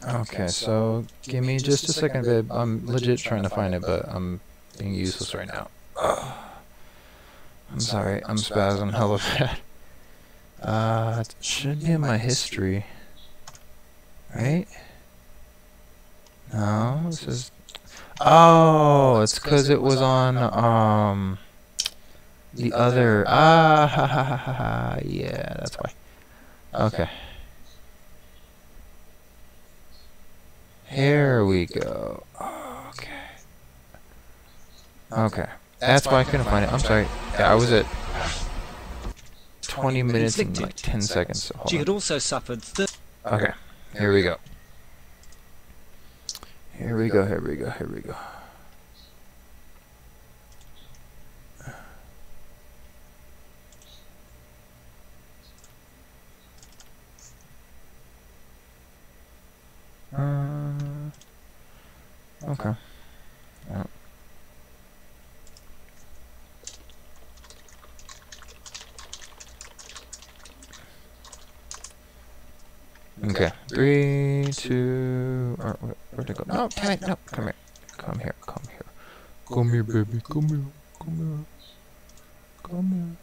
Okay, so give me just a second, babe. I'm legit trying to find it, but I'm being useless right now. I'm sorry, I'm spazzing hella bad. It should be in my history. Right? No, this is... Oh, it's because it was on, the other... Ah, ha, ha, ha, ha, ha. Yeah, that's why. Okay. Here we go. Okay. Okay. That's why I couldn't find it. I'm sorry. Yeah, I was at 20 minutes and like 10 seconds. So She had also suffered. Okay. Here we go. Here we go. Here we go. Here we go. Okay. Yeah. Okay. 3, 2. Or where'd it go? No, damn it! No, come here. Come here. Come here. Come here, baby. Come here. Come here. Come here.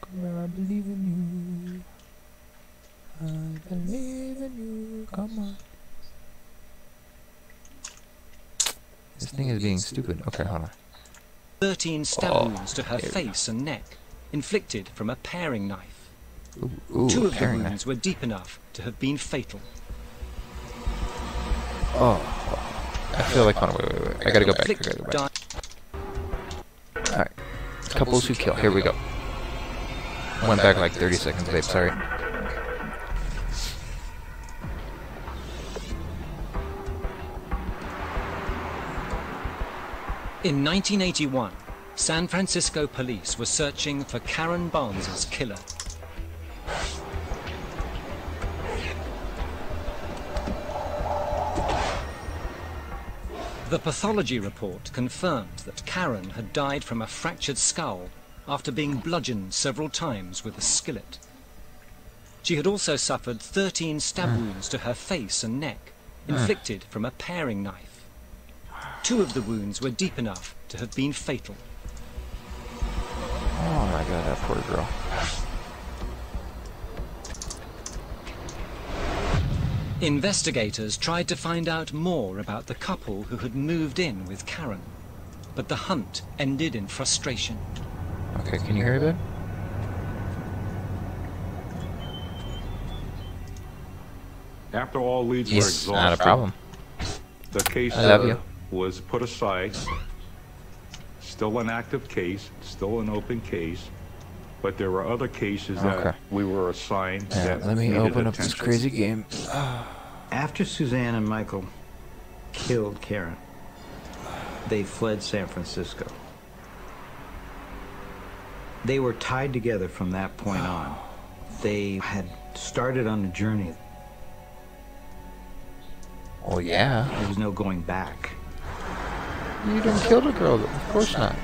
Come here. I believe in you. I believe in you. Come on. This thing is being stupid. Okay, hold on. 13 stab wounds to her face and neck, inflicted from a paring knife. Ooh, 2 of the paring wounds knife. were deep enough to have been fatal. Oh, I feel like, hold on, wait. I gotta go back. I gotta go back. Alright. Couples who kill. Here we go. Went back like 30 seconds, babe. Sorry. In 1981, San Francisco police were searching for Karen Barnes's killer. The pathology report confirmed that Karen had died from a fractured skull after being bludgeoned several times with a skillet. She had also suffered 13 stab wounds to her face and neck, inflicted from a paring knife. 2 of the wounds were deep enough to have been fatal. Oh my god, that poor girl. Investigators tried to find out more about the couple who had moved in with Karen, but the hunt ended in frustration. Okay, can you hear me, babe? After all leads were Yes, exhausted, not a problem. the case I love you. was put aside. Still an active case, still an open case, but there were other cases that we were assigned. Yeah, that let me needed open up this attention. crazy game. After Suzanne and Michael killed Karen, they fled San Francisco. They were tied together from that point on. They had started on a journey. Oh yeah. There was no going back. You didn't kill the girl, of course not.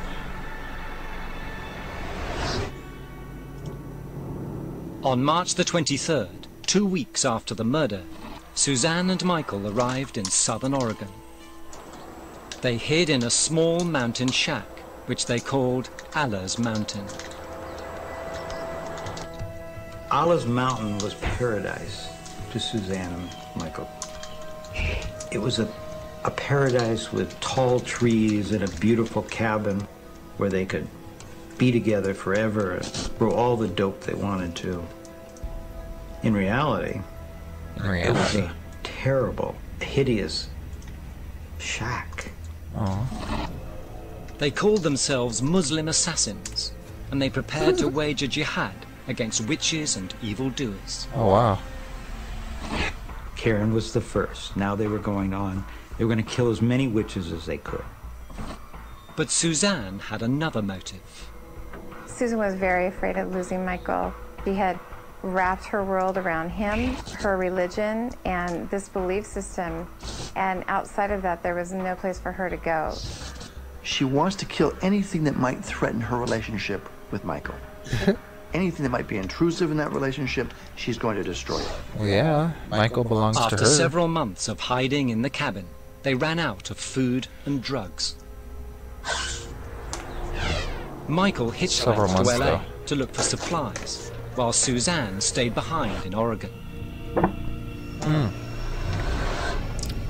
On March the 23rd, 2 weeks after the murder, Suzanne and Michael arrived in southern Oregon. They hid in a small mountain shack, which they called Allah's Mountain. Allah's Mountain was paradise to Suzanne and Michael. It was a paradise with tall trees and a beautiful cabin where they could be together forever and grow all the dope they wanted to. In reality, it was a terrible, hideous shack. They called themselves Muslim assassins, and they prepared to wage a jihad against witches and evildoers. Oh wow. Karen was the first. Now they were going on. They were going to kill as many witches as they could. But Suzanne had another motive. Susan was very afraid of losing Michael. She had wrapped her world around him, her religion, and this belief system. And outside of that, there was no place for her to go. She wants to kill anything that might threaten her relationship with Michael. anything that might be intrusive in that relationship, she's going to destroy it. Well, yeah, Michael belongs to her. After several months of hiding in the cabin, they ran out of food and drugs. Michael hitched back to LA to look for supplies, while Suzanne stayed behind in Oregon.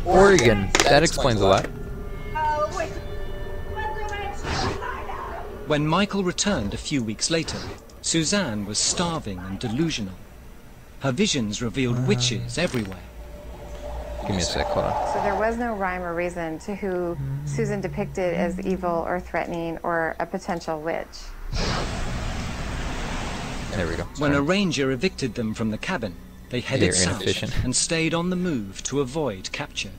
Oregon. That explains a lot. When Michael returned a few weeks later, Suzanne was starving and delusional. Her visions revealed witches everywhere. Give me a sec, hold on. So there was no rhyme or reason to who Susan depicted as evil or threatening or a potential witch. There we go. When a ranger evicted them from the cabin, they headed south and stayed on the move to avoid capture.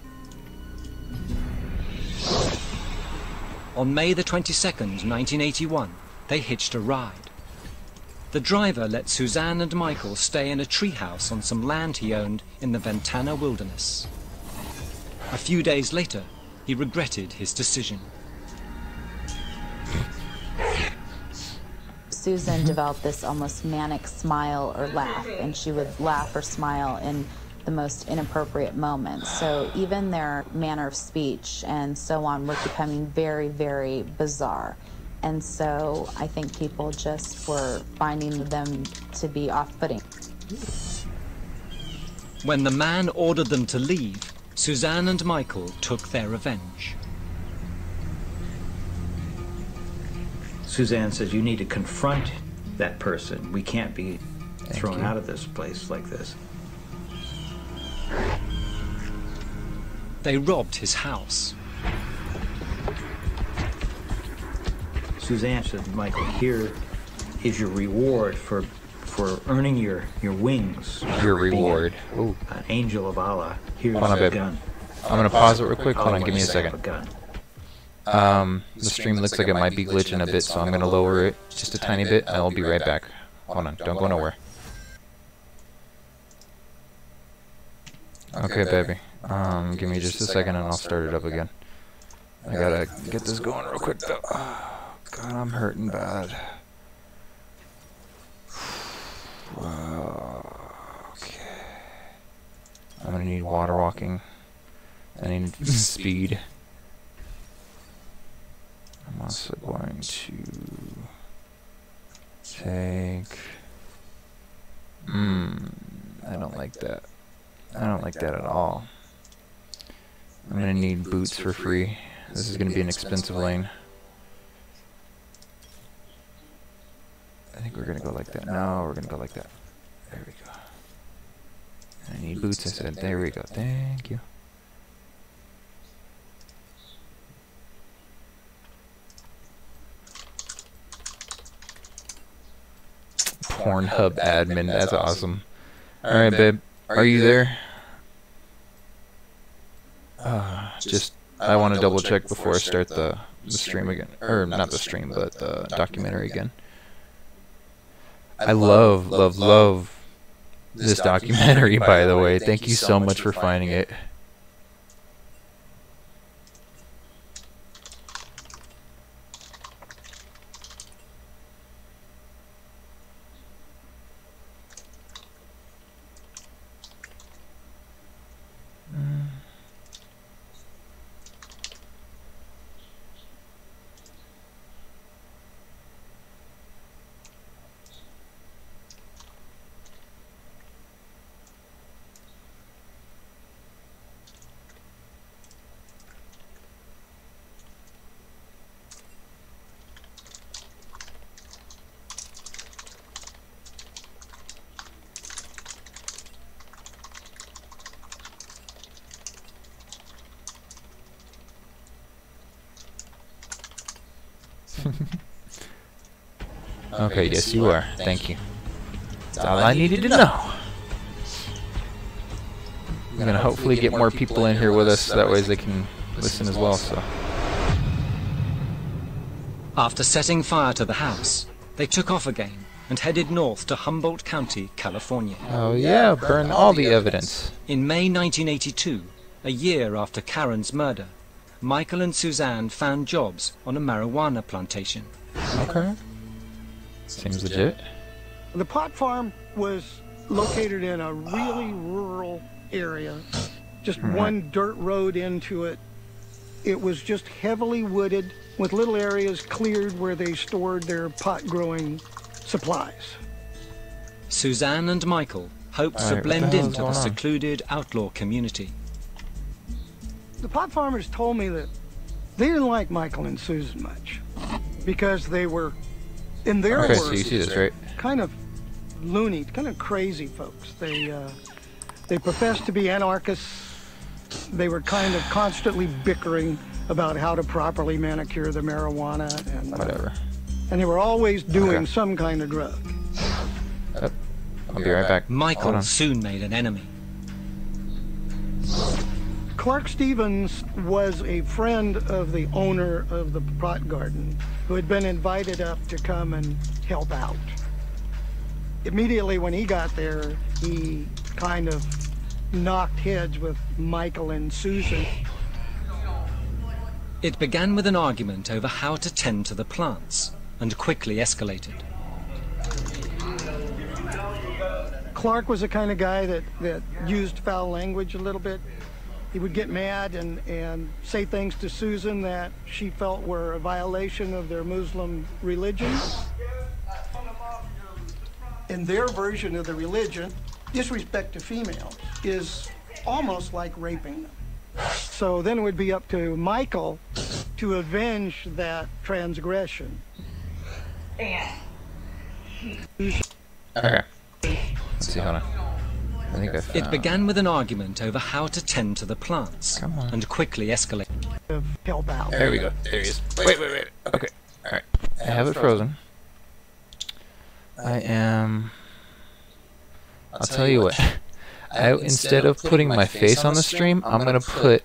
On May the 22nd, 1981, they hitched a ride. The driver let Suzanne and Michael stay in a treehouse on some land he owned in the Ventana wilderness. A few days later, he regretted his decision. Susan developed this almost manic smile or laugh, and she would laugh or smile in the most inappropriate moments. So even their manner of speech and so on were becoming very, very bizarre. And so I think people just were finding them to be off-putting. When the man ordered them to leave, Suzanne and Michael took their revenge. Suzanne says, you need to confront that person. We can't be thrown out of this place like this. They robbed his house. Suzanne said, Michael, here is your reward for earning your wings. Your reward. Ooh. An angel of Allah. Here's a gun. I'm gonna pause it real quick. Hold on, give me a second. The stream looks like it might be glitching a bit, so I'm gonna lower it just a tiny bit, and I'll be right back. Hold on, don't go nowhere. Okay, baby. Give me just a second and I'll start it up again. I gotta get this going real quick though. Oh, God, I'm hurting bad. Okay. I'm gonna need water walking. I need speed. I'm also going to take... I don't like that. I don't like that at all. I'm gonna need boots for free. This is gonna be an expensive lane. I think we're gonna go like that. No, we're gonna go like that. There we go. I need boots, I said. There we go. Thank you. Pornhub admin, that's awesome. Alright, babe. Are you there? I want to double check before I start the stream again. Or, not the stream, but the documentary again. I love this documentary, by the way. Thank you so much for finding it. Okay, yes you are. Thank you. That's all I needed to know. I'm gonna hopefully get more people in here with us, that way they can listen as well, so. After setting fire to the house, they took off again and headed north to Humboldt County, California. Oh yeah, burn all the evidence. In May 1982, a year after Karen's murder, Michael and Suzanne found jobs on a marijuana plantation. Okay. Seems legit. The pot farm was located in a really rural area, just one dirt road into it. It was just heavily wooded with little areas cleared where they stored their pot growing supplies. Suzanne and Michael hoped to blend into the secluded outlaw community. The pot farmers told me that they didn't like Michael and Susan much because they were, in their words, so you see this, right? kind of loony, kind of crazy folks. They professed to be anarchists. They were kind of constantly bickering about how to properly manicure the marijuana and whatever. And they were always doing some kind of drug. I'll be right back. Michael soon made an enemy. Clark Stevens was a friend of the owner of the pot garden who had been invited up to come and help out. Immediately when he got there, he kind of knocked heads with Michael and Susan. It began with an argument over how to tend to the plants and quickly escalated. Clark was the kind of guy that used foul language a little bit. He would get mad and say things to Susan that she felt were a violation of their Muslim religion. In their version of the religion, disrespect to females is almost like raping them. So then it would be up to Michael to avenge that transgression. Okay. Let's see, hold on. I think I found... It began with an argument over how to tend to the plants and quickly escalated. Help out. There we go. There he is. Wait. Okay. Alright. I have it frozen. I am... I'll tell you what. Instead of putting my face on the stream, I'm going to put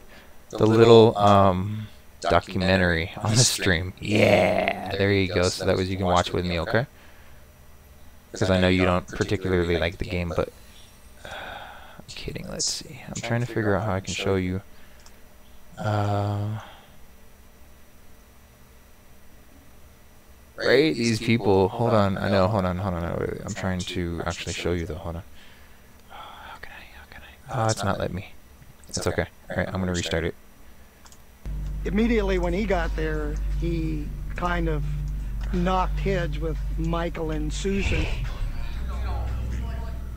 the little documentary on the stream. Yeah! There you go. So that way you can watch with me, okay? Because I know you don't particularly like the game, but... I'm kidding. Let's see. I'm trying to figure out how I can show you... Right? These people... Hold on. I know. Hold on. Wait. I'm trying to actually show you, though. Hold on. How can I? Oh, it's not letting me. It's okay. Alright, I'm going to restart it. Immediately when he got there, he kind of knocked heads with Michael and Susan.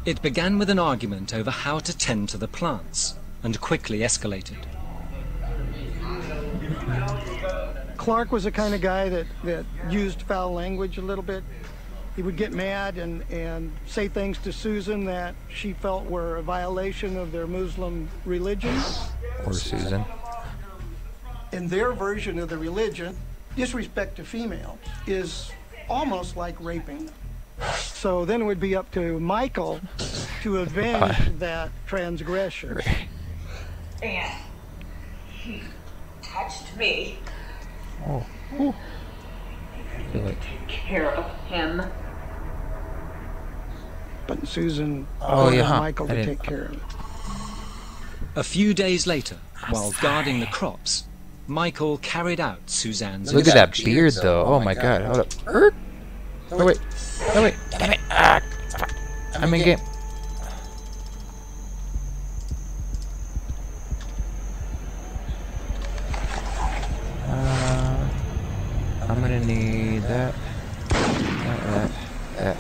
It began with an argument over how to tend to the plants and quickly escalated. Clark was the kind of guy that used foul language a little bit. He would get mad and say things to Susan that she felt were a violation of their Muslim religion. Or Susan. In their version of the religion, disrespect to females is almost like raping them. So then it would be up to Michael to avenge that transgression. And he touched me. Oh. Take care of him. But Susan ordered Michael to take care of it. A few days later, while guarding the crops, Michael carried out Suzanne's... Look at that beard, though. Oh my god. Hold up. Oh, wait. Damn it. I'm in game. I'm gonna need that. That.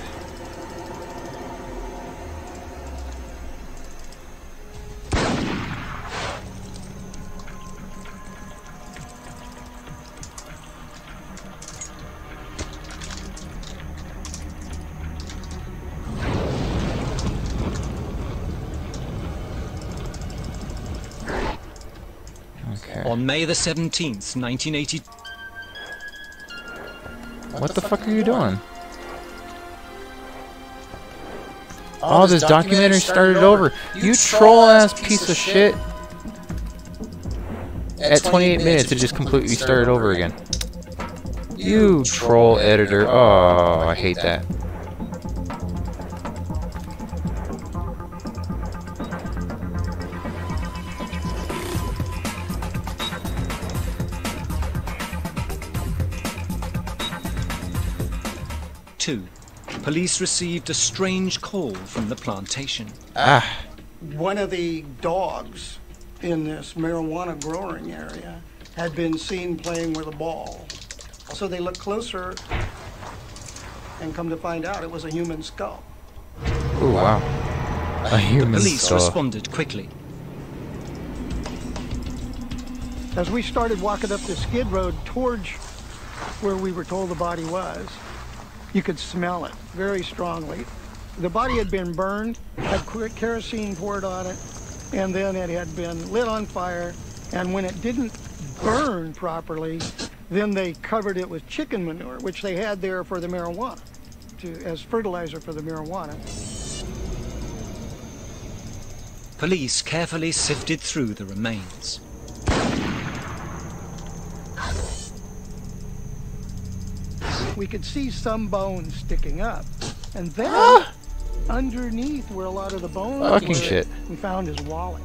On May the 17th, 1980... What the fuck are you doing? Oh, this documentary started over. You troll-ass piece of shit. At 28 minutes, it just completely started over again. You troll editor. Oh, I hate that. police received a strange call from the plantation. One of the dogs in this marijuana growing area had been seen playing with a ball. So they looked closer and come to find out it was a human skull. Oh, wow. A human The police skull. responded quickly. As we started walking up the skid road towards where we were told the body was, you could smell it very strongly. The body had been burned, had kerosene poured on it, and then it had been lit on fire. And when it didn't burn properly, then they covered it with chicken manure, which they had there for the marijuana, as fertilizer for the marijuana. Police carefully sifted through the remains. We could see some bones sticking up. And then, underneath where a lot of the bones Fucking were, shit. we found his wallet.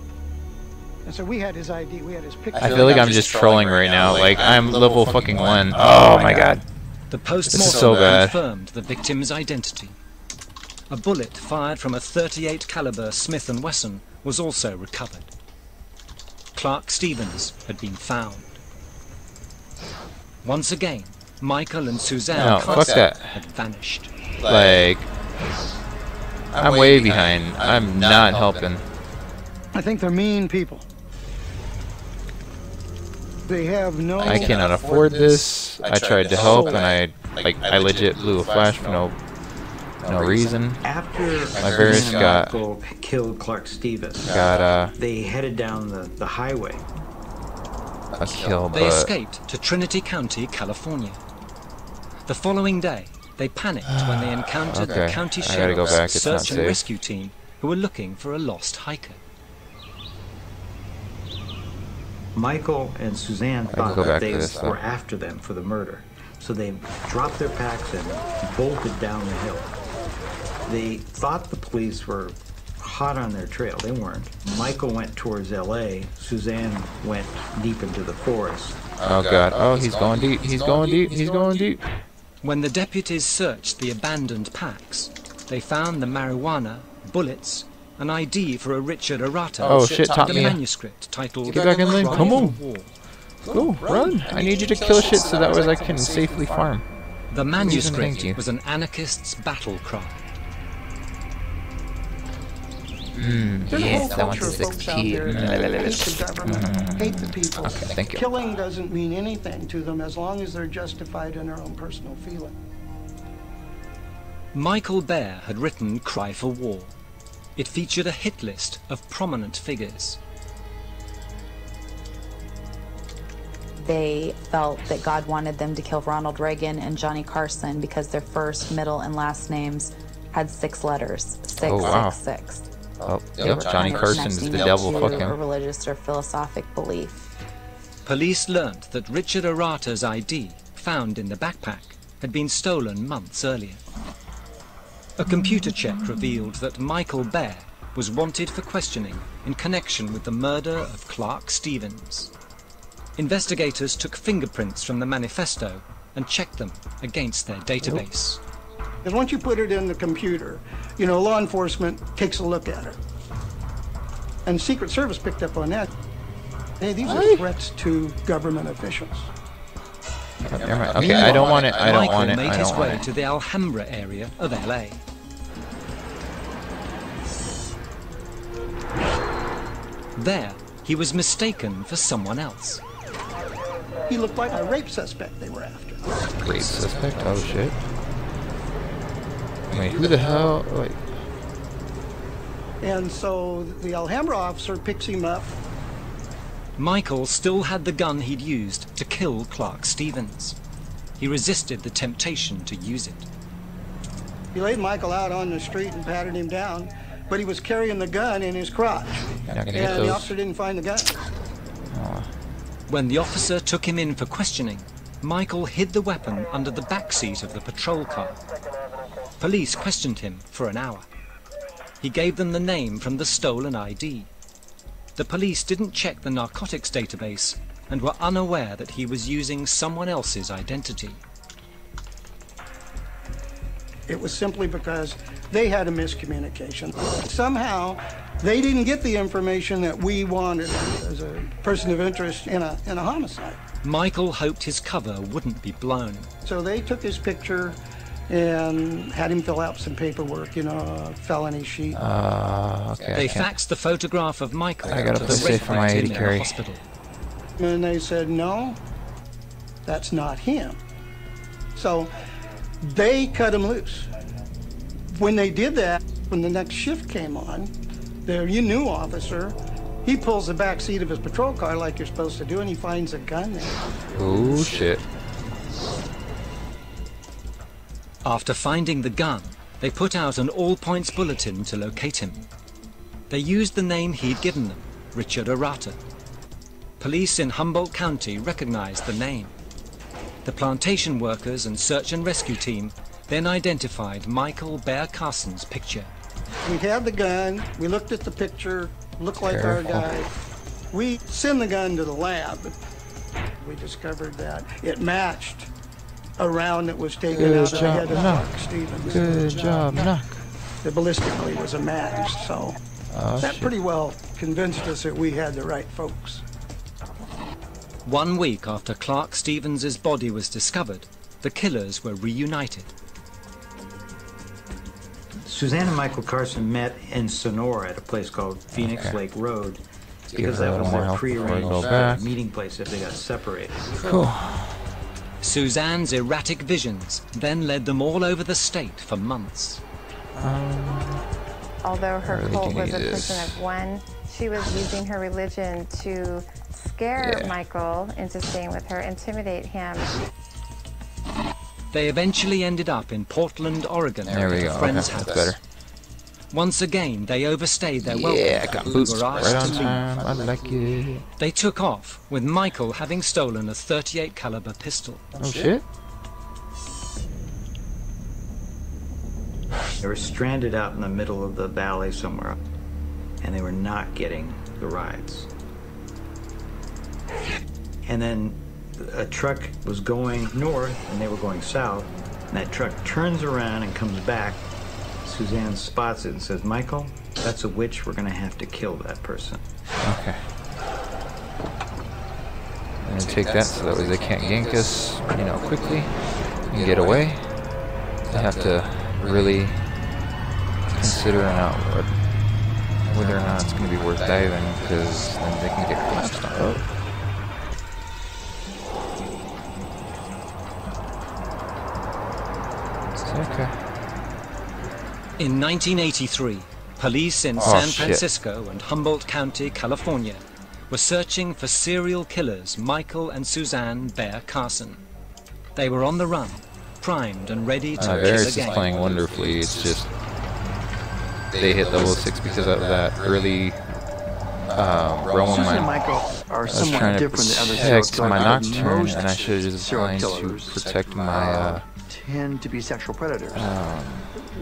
And so we had his ID, we had his picture. I feel like I'm just trolling right now. Like, I'm level fucking 1. Oh my god. The This is post-mortem so bad. confirmed the victim's identity. A bullet fired from a .38 caliber Smith & Wesson was also recovered. Clark Stevens had been found. Once again, Michael and Suzanne No, fuck Carson that. had vanished. Like, I'm way behind. I'm not helping. I think they're mean people. They have no... I cannot afford this. I tried to help, and I legit blew a flash for no reason. After My Varys got Michael killed Clark Stevens, they headed down the highway. a kill, They but escaped to Trinity County, California. The following day, they panicked when they encountered the Okay, county I gotta go sheriff's back, it's not search and safe. rescue team who were looking for a lost hiker. Michael and Suzanne can thought go that back they to this, though. were after them for the murder, so they dropped their packs and bolted down the hill. They thought the police were hot on their trail. They weren't. Michael went towards L.A. Suzanne went deep into the forest. oh god. Oh, he's going deep. He's going deep. He's going deep. When the deputies searched the abandoned packs, they found the marijuana, bullets, an ID for a Richard Arata, Oh shit, and top a me. manuscript titled Get back in lane. Cry Come for on. War. Go, run. I need you to kill shit so that way I can safely farm. The Thank manuscript you. was an anarchist's battle cry. There's a Yes, whole I want culture of this folks out XP. there that hate the government, hate the people. Okay, thank you. Killing doesn't mean anything to them as long as they're justified in their own personal feeling. Michael Baer had written Cry for War. It featured a hit list of prominent figures. They felt that God wanted them to kill Ronald Reagan and Johnny Carson because their first, middle, and last names had 6 letters. 666. Oh, They yep, were Johnny kind of Carson's the connecting devil, to fuck a him. religious or philosophic belief. Police learnt that Richard Arata's ID, found in the backpack, had been stolen months earlier. A computer check revealed that Michael Baer was wanted for questioning in connection with the murder of Clark Stevens. Investigators took fingerprints from the manifesto and checked them against their database. Because once you put it in the computer, law enforcement takes a look at it. And Secret Service picked up on that. Hey, these are threats to government officials. Never mind. Okay, I don't want it. I don't Michael want it. made I his don't way want to it. the Alhambra area of LA. There, he was mistaken for someone else. He looked like a rape suspect they were after. Rape suspect? Oh shit. Wait, who the hell? Wait. And so the Alhambra officer picks him up. Michael still had the gun he'd used to kill Clark Stevens. He resisted the temptation to use it. He laid Michael out on the street and patted him down, but he was carrying the gun in his crotch. You're not gonna get And the those. officer didn't find the gun. When the officer took him in for questioning, Michael hid the weapon under the back seat of the patrol car. Police questioned him for an hour. He gave them the name from the stolen ID. The police didn't check the narcotics database and were unaware that he was using someone else's identity. It was simply because they had a miscommunication. Somehow, they didn't get the information that we wanted as a person of interest in a homicide. Michael hoped his cover wouldn't be blown. So they took his picture and had him fill out some paperwork, you know, a felony sheet. Okay. They faxed the photograph of Michael I gotta to play the safe for my Red 80 team in the carry. hospital. And they said, no, that's not him. So they cut him loose. When they did that, when the next shift came on, their new officer, he pulls the back seat of his patrol car like you're supposed to do, and he finds a gun there. Oh shit. After finding the gun, they put out an all-points bulletin to locate him. They used the name he'd given them, Richard Arata. Police in Humboldt County recognized the name. The plantation workers and search and rescue team then identified Michael Bear Carson's picture. We had the gun, we looked at the picture, looked like our guy. We sent the gun to the lab. We discovered that it matched a round that was taken out of the head of Clark Stevens. Good job, Knock. The ballistically was a match, so that pretty well convinced us that we had the right folks. 1 week after Clark Stevens' body was discovered, the killers were reunited. Suzanne and Michael Carson met in Sonora at a place called Phoenix Lake Road because that was their prearranged meeting place if they got separated. Cool. Suzanne's erratic visions then led them all over the state for months. Although her cult was a person of one, she was using her religion to scare Michael into staying with her, intimidate him. They eventually ended up in Portland, Oregon, There we at go. a friend's Okay, house. that's better. Once again, they overstayed their welcome. Yeah, I got and boots were right asked on to leave. time. I like it. They took off, with Michael having stolen a .38 caliber pistol. Oh shit. They were stranded out in the middle of the valley somewhere, and they were not getting the rides. And then a truck was going north, and they were going south, and that truck turns around and comes back. Suzanne spots it and says, "Michael, that's a witch. We're going to have to kill that person." Okay. I'm gonna take that so that way they can't gank us, you know, quickly and get away. They have to really consider whether or not it's going to be worth diving, because then they can get collapsed on. Oh. Okay. In 1983, police in San Francisco and Humboldt County, California, were searching for serial killers Michael and Suzanne Bear Carson. They were on the run, primed and ready to kill Varys again. is playing wonderfully. It's just they hit level 6 because of that early realm. Susan and Michael are somewhat different than other serial killers. My nocturne, Most and I should have just serial trying to killers protect my tend to be sexual predators.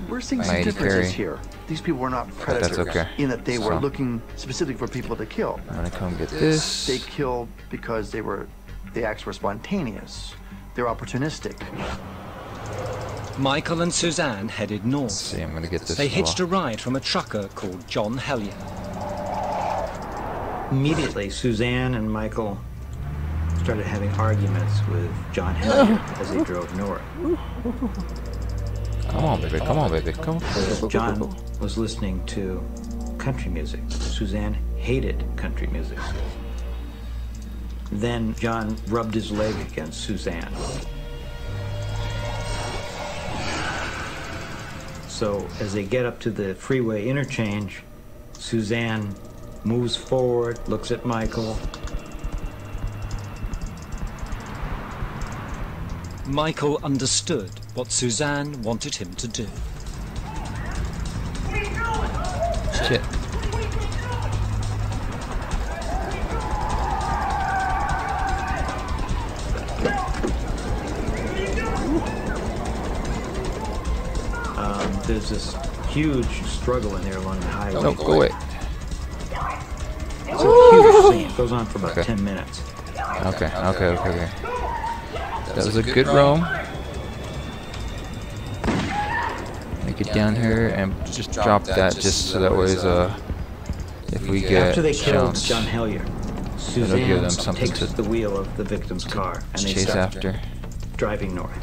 We're seeing my some 80 differences carry. here. These people were not But predators that's okay. in that they were So, looking specifically for people to kill. I'm gonna come get this. They killed because the acts were spontaneous. They're opportunistic. Michael and Suzanne headed north. Let's see, I'm gonna get this. They as hitched well. a ride from a trucker called John Hellier. Immediately, Suzanne and Michael started having arguments with John Hellier as they drove north. Come on, baby. Come on, baby. Come on. John was listening to country music. Suzanne hated country music. Then John rubbed his leg against Suzanne. So as they get up to the freeway interchange, Suzanne moves forward, looks at Michael. Michael understood what Suzanne wanted him to do. Shit. There's this huge struggle in there along the highway. No, go away. It's a huge scene. It goes on for about 10 minutes. Okay. That was a good roam. take it down here and just drop that, just so that way if we get After they killed chance, John Hellier, it'll give them Suzanne something takes to the wheel of the victim's car and they chase start after. driving north.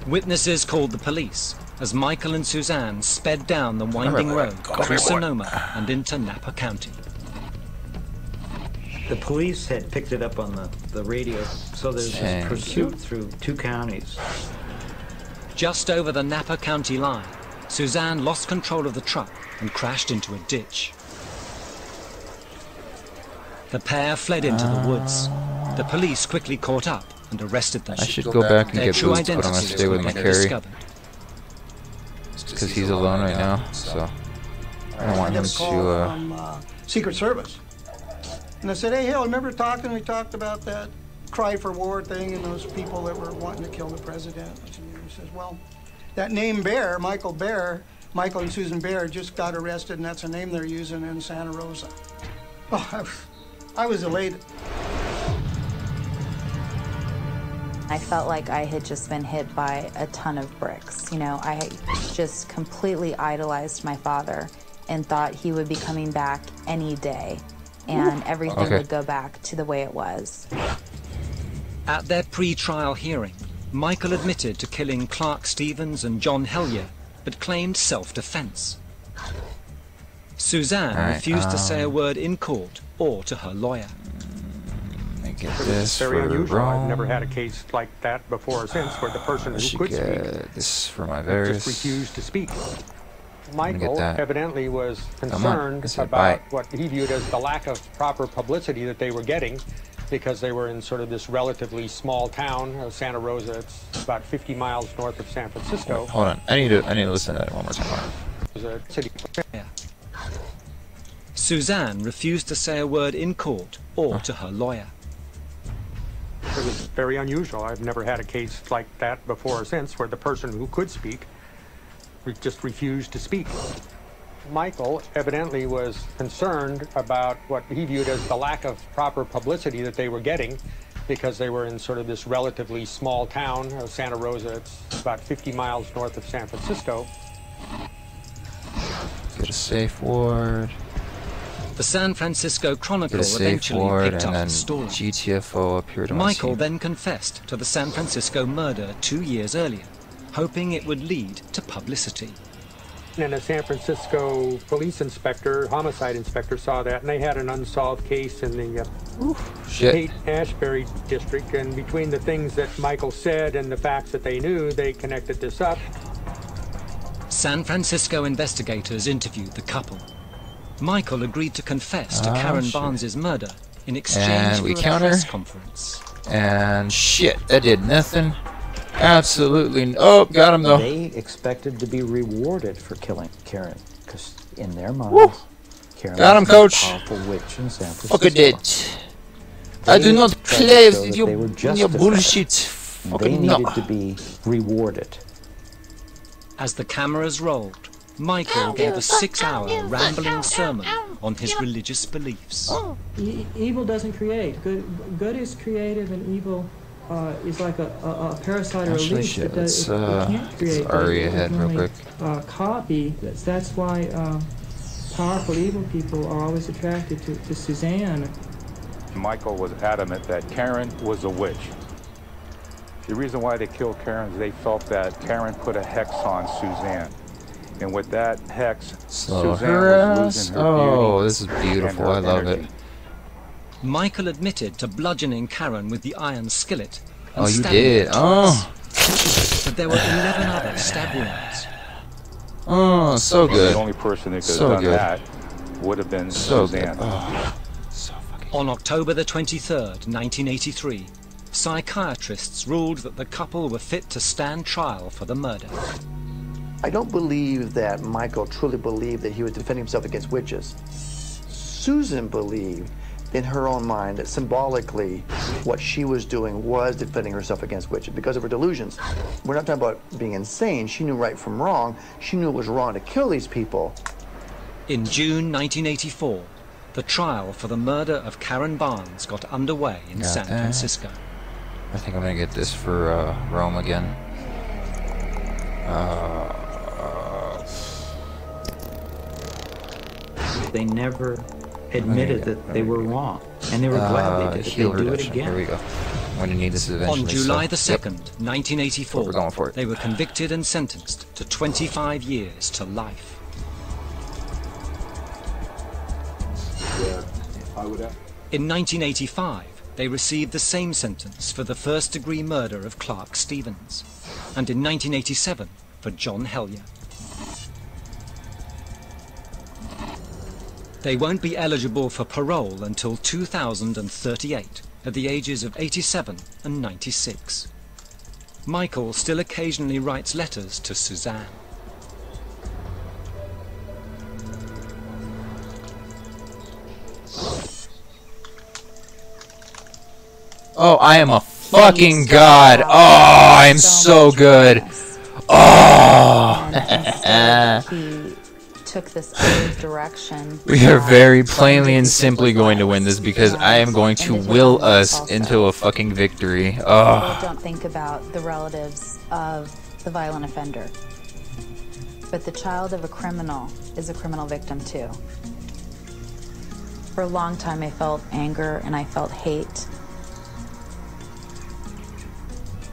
Witnesses called the police as Michael and Suzanne sped down the winding road through Sonoma and into Napa County. The police had picked it up on the radio, so there's this pursuit through 2 counties. Just over the Napa County line, Suzanne lost control of the truck and crashed into a ditch. The pair fled into the woods. The police quickly caught up and arrested them. I should go back and Their get true boots, but I'm gonna identities stay with were my later carry discovered. because he's alone right now. So I don't want him to. Secret Service. And I said, hey, Hill, remember we talked about that cry for war thing and those people that were wanting to kill the president? And he says, well, that name Bear, Michael and Susan Bear just got arrested, and that's a name they're using in Santa Rosa. Oh, I was elated. I felt like I had just been hit by a ton of bricks. You know, I had just completely idolized my father and thought he would be coming back any day and everything would go back to the way it was. At their pre-trial hearing, Michael admitted to killing Clark Stevens and John Hellier, but claimed self-defense. Suzanne refused to say a word in court or to her lawyer. Get this very for unusual. Rome. I've never had a case like that before or since where the person who could speak this for my Varys. just refused to speak. Michael evidently was concerned about what he viewed as the lack of proper publicity that they were getting because they were in sort of this relatively small town, Santa Rosa. It's about 50 miles north of San Francisco. Wait, hold on, I need to listen to that one more time. It was a city. Suzanne refused to say a word in court or to her lawyer. It was very unusual. I've never had a case like that before or since where the person who could speak just refused to speak. Michael evidently was concerned about what he viewed as the lack of proper publicity that they were getting because they were in sort of this relatively small town, Santa Rosa. It's about 50 miles north of San Francisco. Get a safe word. The San Francisco Chronicle Get a safe eventually word, picked and up then the story. GTFO appeared on Michael scene. then confessed to the San Francisco murder 2 years earlier, hoping it would lead to publicity. And a San Francisco police inspector, homicide inspector, saw that, and they had an unsolved case in the Haight-Ashbury district. And between the things that Michael said and the facts that they knew, they connected this up. San Francisco investigators interviewed the couple. Michael agreed to confess to Karen Barnes's murder in exchange for a press conference. And shit, that did nothing. Absolutely. Oh, got him though. They expected to be rewarded for killing Karen, because in their minds, Karen got him, was coach. a powerful witch in San Francisco. Fuck it. I do not play with your bullshit. They needed to be rewarded. As the cameras rolled, Michael gave a 6-hour rambling sermon on his religious beliefs. Evil doesn't create. Good is creative, and evil is like a parasite or a leech that it can't create. Let's Ari ahead real quick. Copy. That's why powerful evil people are always attracted to Suzanne. Michael was adamant that Karen was a witch. The reason why they killed Karen is they felt that Karen put a hex on Suzanne. And with that hex, Suzanne was losing her beauty. This is beautiful. I love it. Michael admitted to bludgeoning Karen with the iron skillet. And you did? Oh. But there were 11 other stab wounds. Oh, so good. The only person that could have done that would have been Suzanne. On October the 23rd, 1983, psychiatrists ruled that the couple were fit to stand trial for the murder. I don't believe that Michael truly believed that he was defending himself against witches. Susan believed in her own mind that symbolically what she was doing was defending herself against witches because of her delusions. We're not talking about being insane. She knew right from wrong. She knew it was wrong to kill these people. In June 1984, the trial for the murder of Karen Barnes got underway in San Francisco. I think I'm gonna get this for Rome again. they never admitted that they were wrong. And they were glad they did it. They do it again. Here we go. I'm going to need this eventually. On July the 2nd, 1984, we're going for it. they were convicted and sentenced to 25 years to life. In 1985, they received the same sentence for the first-degree murder of Clark Stevens, and in 1987 for John Hellier. They won't be eligible for parole until 2038, at the ages of 87 and 96. Michael still occasionally writes letters to Suzanne. Oh, I am a fucking god. Oh, I am so good. Oh. He took this other direction. We are very plainly and simply going to win this because I am going to will us into a fucking victory. Oh. People don't think about the relatives of the violent offender. But the child of a criminal is a criminal victim too. For a long time I felt anger and I felt hate.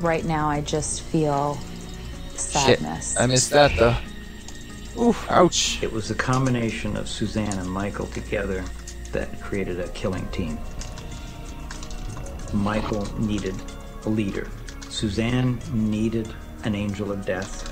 Right now I just feel sadness. Shit, I missed that though. Oof, ouch. It was the combination of Suzanne and Michael together that created a killing team. Michael needed a leader. Suzanne needed an angel of death.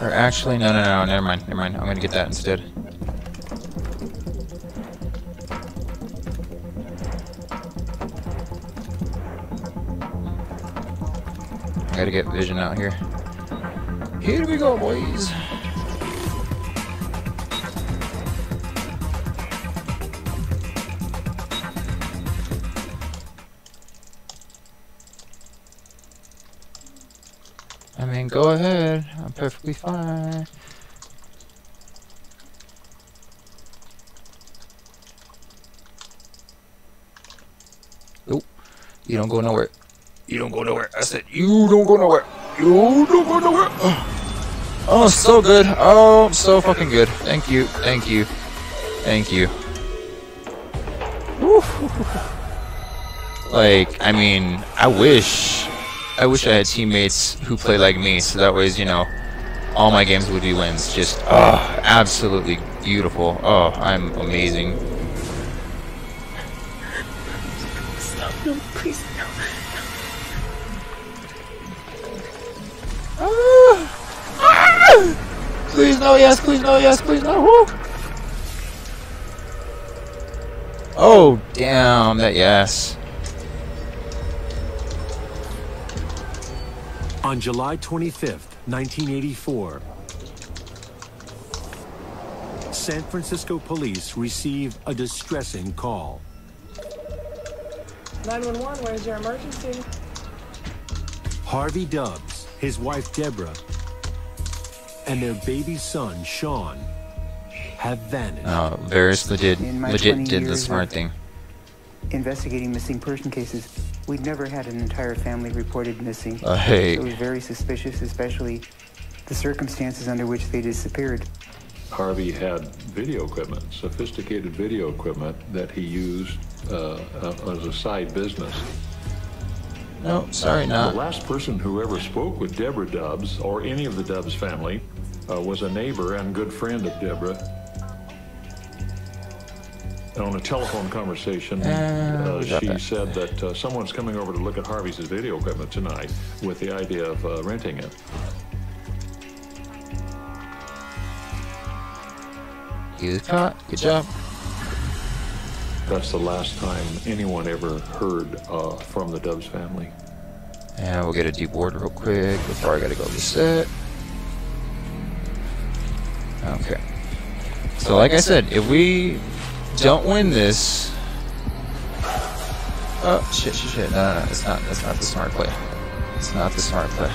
Or actually, no, never mind. I'm gonna get that instead. I gotta get vision out here. Here we go, boys. I mean, go ahead. I'm perfectly fine. Nope. You don't go nowhere. You don't go nowhere. I said, you don't go nowhere. You don't go nowhere. Oh, so good. Oh, so fucking good. Thank you. Thank you. Thank you. Woo. Like, I mean, I wish I had teammates who play like me, so that way, you know, all my games would be wins. Just, oh, absolutely beautiful. Oh, I'm amazing. Stop, no, please, no. Please no, yes, please no, yes, please no. Woo. Oh, damn, that yes. On July 25th, 1984, San Francisco police received a distressing call. 911, where's your emergency? Harvey Dubbs, his wife Deborah, and their baby son Sean have vanished. Oh, Varys legit did the smart thing. Investigating missing person cases, we'd never had an entire family reported missing. Hey. It was very suspicious, especially the circumstances under which they disappeared. Harvey had video equipment, sophisticated video equipment that he used as a side business. No, sorry, not. The last person who ever spoke with Deborah Dubbs, or any of the Dubbs family, was a neighbor and good friend of Deborah. And on a telephone conversation, she said that someone's coming over to look at Harvey's video equipment tonight with the idea of renting it. He was caught. Good job. That's the last time anyone ever heard from the Dubbs family. And we'll get a deep ward real quick before I gotta go reset. Okay. So like I said, if we don't win this... Oh, shit. No, that's not the smart play. It's not the smart play.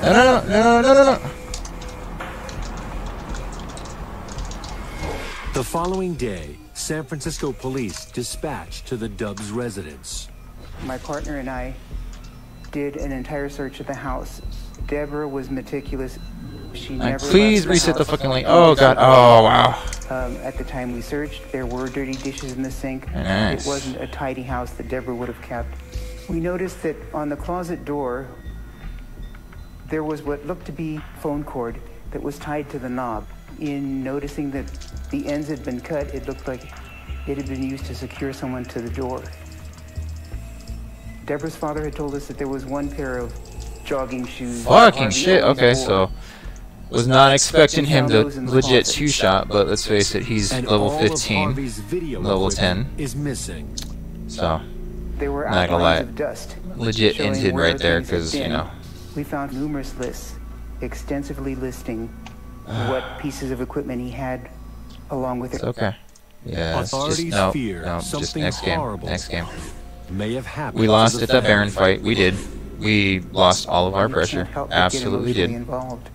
No. The following day, San Francisco police dispatched to the Dubs residence. My partner and I did an entire search of the house. Deborah was meticulous. She never please left reset the house. fucking link. Oh god. Oh wow. At the time we searched, there were dirty dishes in the sink. Nice. It wasn't a tidy house that Deborah would have kept. We noticed that on the closet door, there was what looked to be phone cord that was tied to the knob. In noticing that the ends had been cut, it looked like it had been used to secure someone to the door. Deborah's father had told us that there was one pair of jogging shoes. Fucking shit. Okay, so was not expecting him to legit two-shot, but let's face it, he's level 15, level 10. Is missing. So, There were not gonna outlines lie, of dust legit showing ended where right there things had because you been. know. We found numerous lists, extensively listing what pieces of equipment he had along with it. It's okay. Yeah, it's just no, just next game. Next game. May have happened. We lost at that Baron fight. We did. We lost all of our pressure. Help but get Absolutely did. emotionally involved,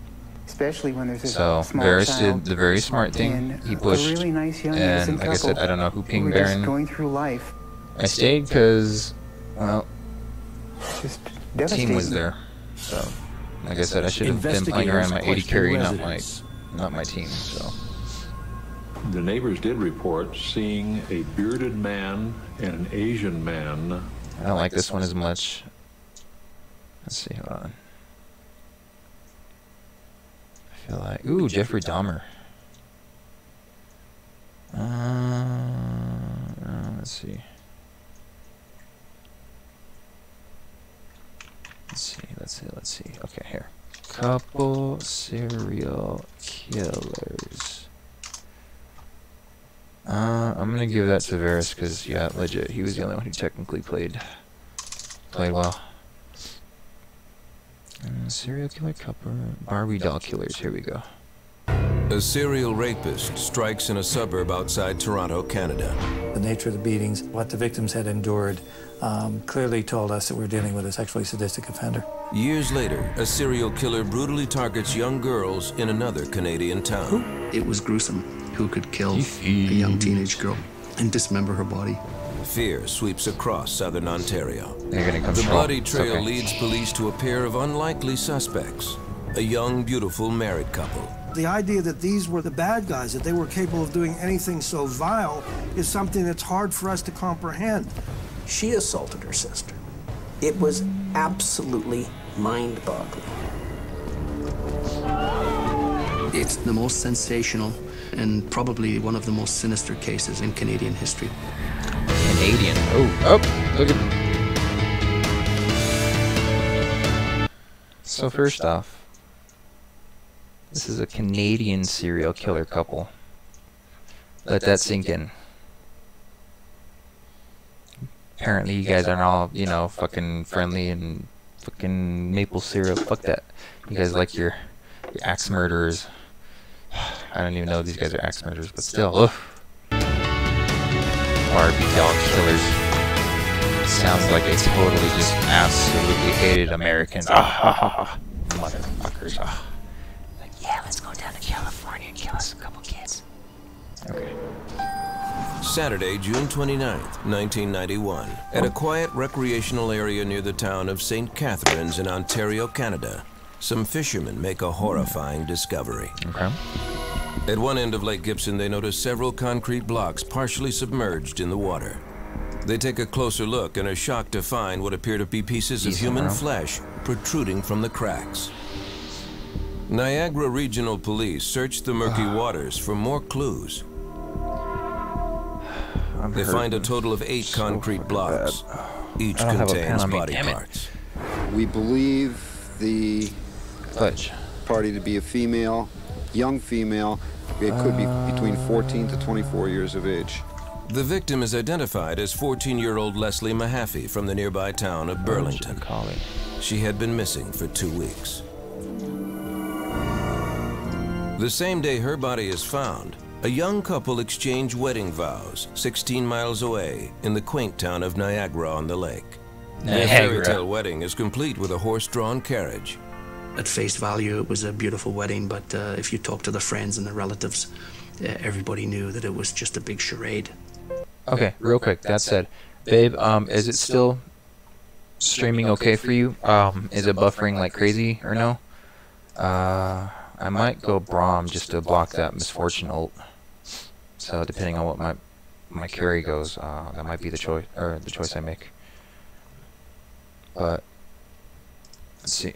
especially when there's a So small Varys child did the very smart thing. and He a pushed, really nice young and innocent like I said, couple I don't know who who pinged were just Baron. going through life. I stayed because, well, Just the team was devastating. there. So, like I said, I should have been playing around my 80 carry, not my team. So. The neighbors did report seeing a bearded man and an Asian man. I don't like this one as much. Let's see, hold on. I feel like, ooh, Jeffrey Dahmer. Let's see. Let's see. Okay, here. Couple serial killers. I'm gonna give that to Varys because, yeah, legit, he was the only one who technically played well. Serial killer couple, Barbie doll killers. Here we go. A serial rapist strikes in a suburb outside Toronto, Canada. The nature of the beatings, what the victims had endured, clearly told us that we're dealing with a sexually sadistic offender. Years later, a serial killer brutally targets young girls in another Canadian town. It was gruesome. Who could kill a young teenage girl and dismember her body? Fear sweeps across southern Ontario. The bloody trail leads police to a pair of unlikely suspects, a young, beautiful married couple. The idea that these were the bad guys, that they were capable of doing anything so vile, is something that's hard for us to comprehend. She assaulted her sister. It was absolutely mind-boggling. It's the most sensational and probably one of the most sinister cases in Canadian history. Canadian. Oh, look at. So first off, this is a Canadian serial killer couple. Let that sink in. Apparently you guys aren't all, you know, fucking friendly and fucking maple syrup. Fuck that. You guys like your axe murderers. I don't even know if these guys are axe murderers, but still. Ugh. Barbie doll killers. Sounds like they totally just absolutely hated Americans. Motherfuckers. Like, yeah, let's go down to California and kill us a couple kids. Okay. Saturday, June 29th, 1991. At a quiet recreational area near the town of St. Catharines in Ontario, Canada, some fishermen make a horrifying discovery. Okay. At one end of Lake Gibson, they notice several concrete blocks partially submerged in the water. They take a closer look and are shocked to find what appear to be pieces of human flesh protruding from the cracks. Niagara Regional Police search the murky waters for more clues. They find a total of 8 concrete blocks. Each contains body parts. We believe the party to be a female, young female. It could be between 14 to 24 years of age. The victim is identified as 14-year-old Leslie Mahaffey from the nearby town of Burlington. She had been missing for 2 weeks. The same day her body is found, a young couple exchange wedding vows 16 miles away in the quaint town of Niagara-on-the-Lake. Their fairy tale wedding is complete with a horse-drawn carriage. at face value, it was a beautiful wedding, but if you talk to the friends and the relatives, everybody knew that it was just a big charade. Okay, real quick, that said, babe, is it still streaming okay for you? Is it buffering like crazy or no? I might go Braum just to block that misfortune ult. So depending on what my carry goes, that might be the choice, or the choice I make. But let's see.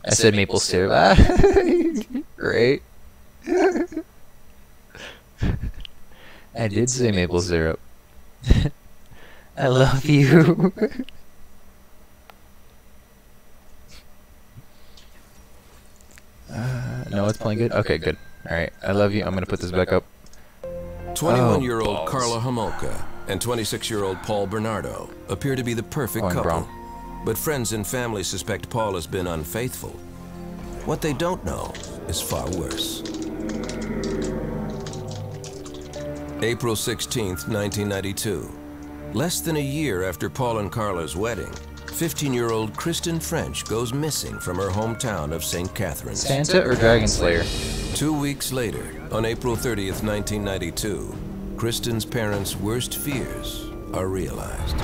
I said maple syrup. Great. I did say maple syrup. I love you. No, it's playing good? Okay, good. Alright, I love you. I'm gonna put this back up. 21-year-old Carla Homolka and 26-year-old Paul Bernardo appear to be the perfect couple. But friends and family suspect Paul has been unfaithful. What they don't know is far worse. April 16th, 1992. Less than a year after Paul and Carla's wedding, 15-year-old Kristen French goes missing from her hometown of St. Catharines. Santa or Dragon Slayer? 2 weeks later, on April 30th, 1992, Kristen's parents' worst fears are realized.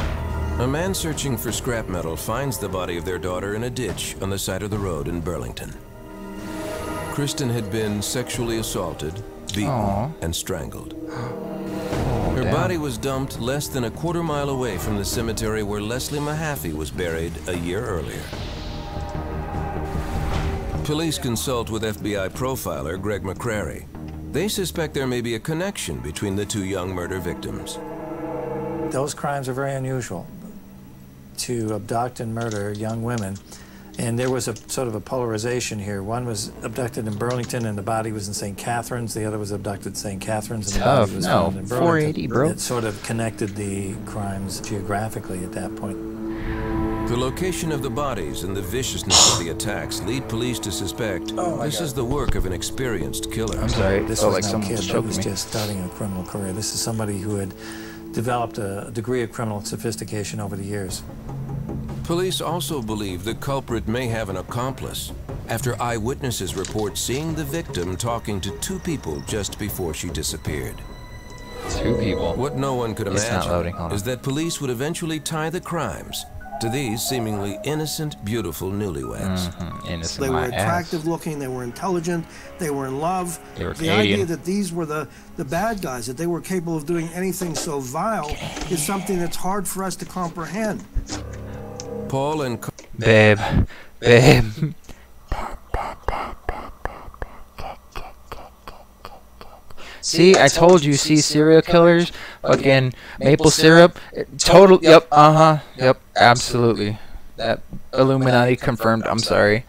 A man searching for scrap metal finds the body of their daughter in a ditch on the side of the road in Burlington. Kristen had been sexually assaulted, beaten, and strangled. Her body was dumped less than a quarter-mile away from the cemetery where Leslie Mahaffey was buried a year earlier. Police consult with FBI profiler Greg McCrary. They suspect there may be a connection between the two young murder victims. Those crimes are very unusual, to abduct and murder young women. And there was a sort of a polarization here. One was abducted in Burlington and the body was in St. Catharines. The other was abducted in St. Catharines and the body was found in Burlington. 480, bro. It sort of connected the crimes geographically at that point. The location of the bodies and the viciousness of the attacks lead police to suspect this is the work of an experienced killer. I'm sorry, This felt was like no someone kid was who choking was me. just starting a criminal career. This is somebody who had developed a degree of criminal sophistication over the years. Police also believe the culprit may have an accomplice after eyewitnesses report seeing the victim talking to two people just before she disappeared. Two people? What no one could It's not loading, imagine hold on. is that police would eventually tie the crimes to these seemingly innocent, beautiful newlyweds. Innocent They were my ass. attractive looking, they were intelligent, they were in love. They were The Canadian. idea that these were the bad guys, that they were capable of doing anything so vile, is something that's hard for us to comprehend. Paul and Babe. Babe. See, I told you, see, serial killers, fucking maple syrup, total, yep, yep, absolutely. That Illuminati confirmed, I'm sorry.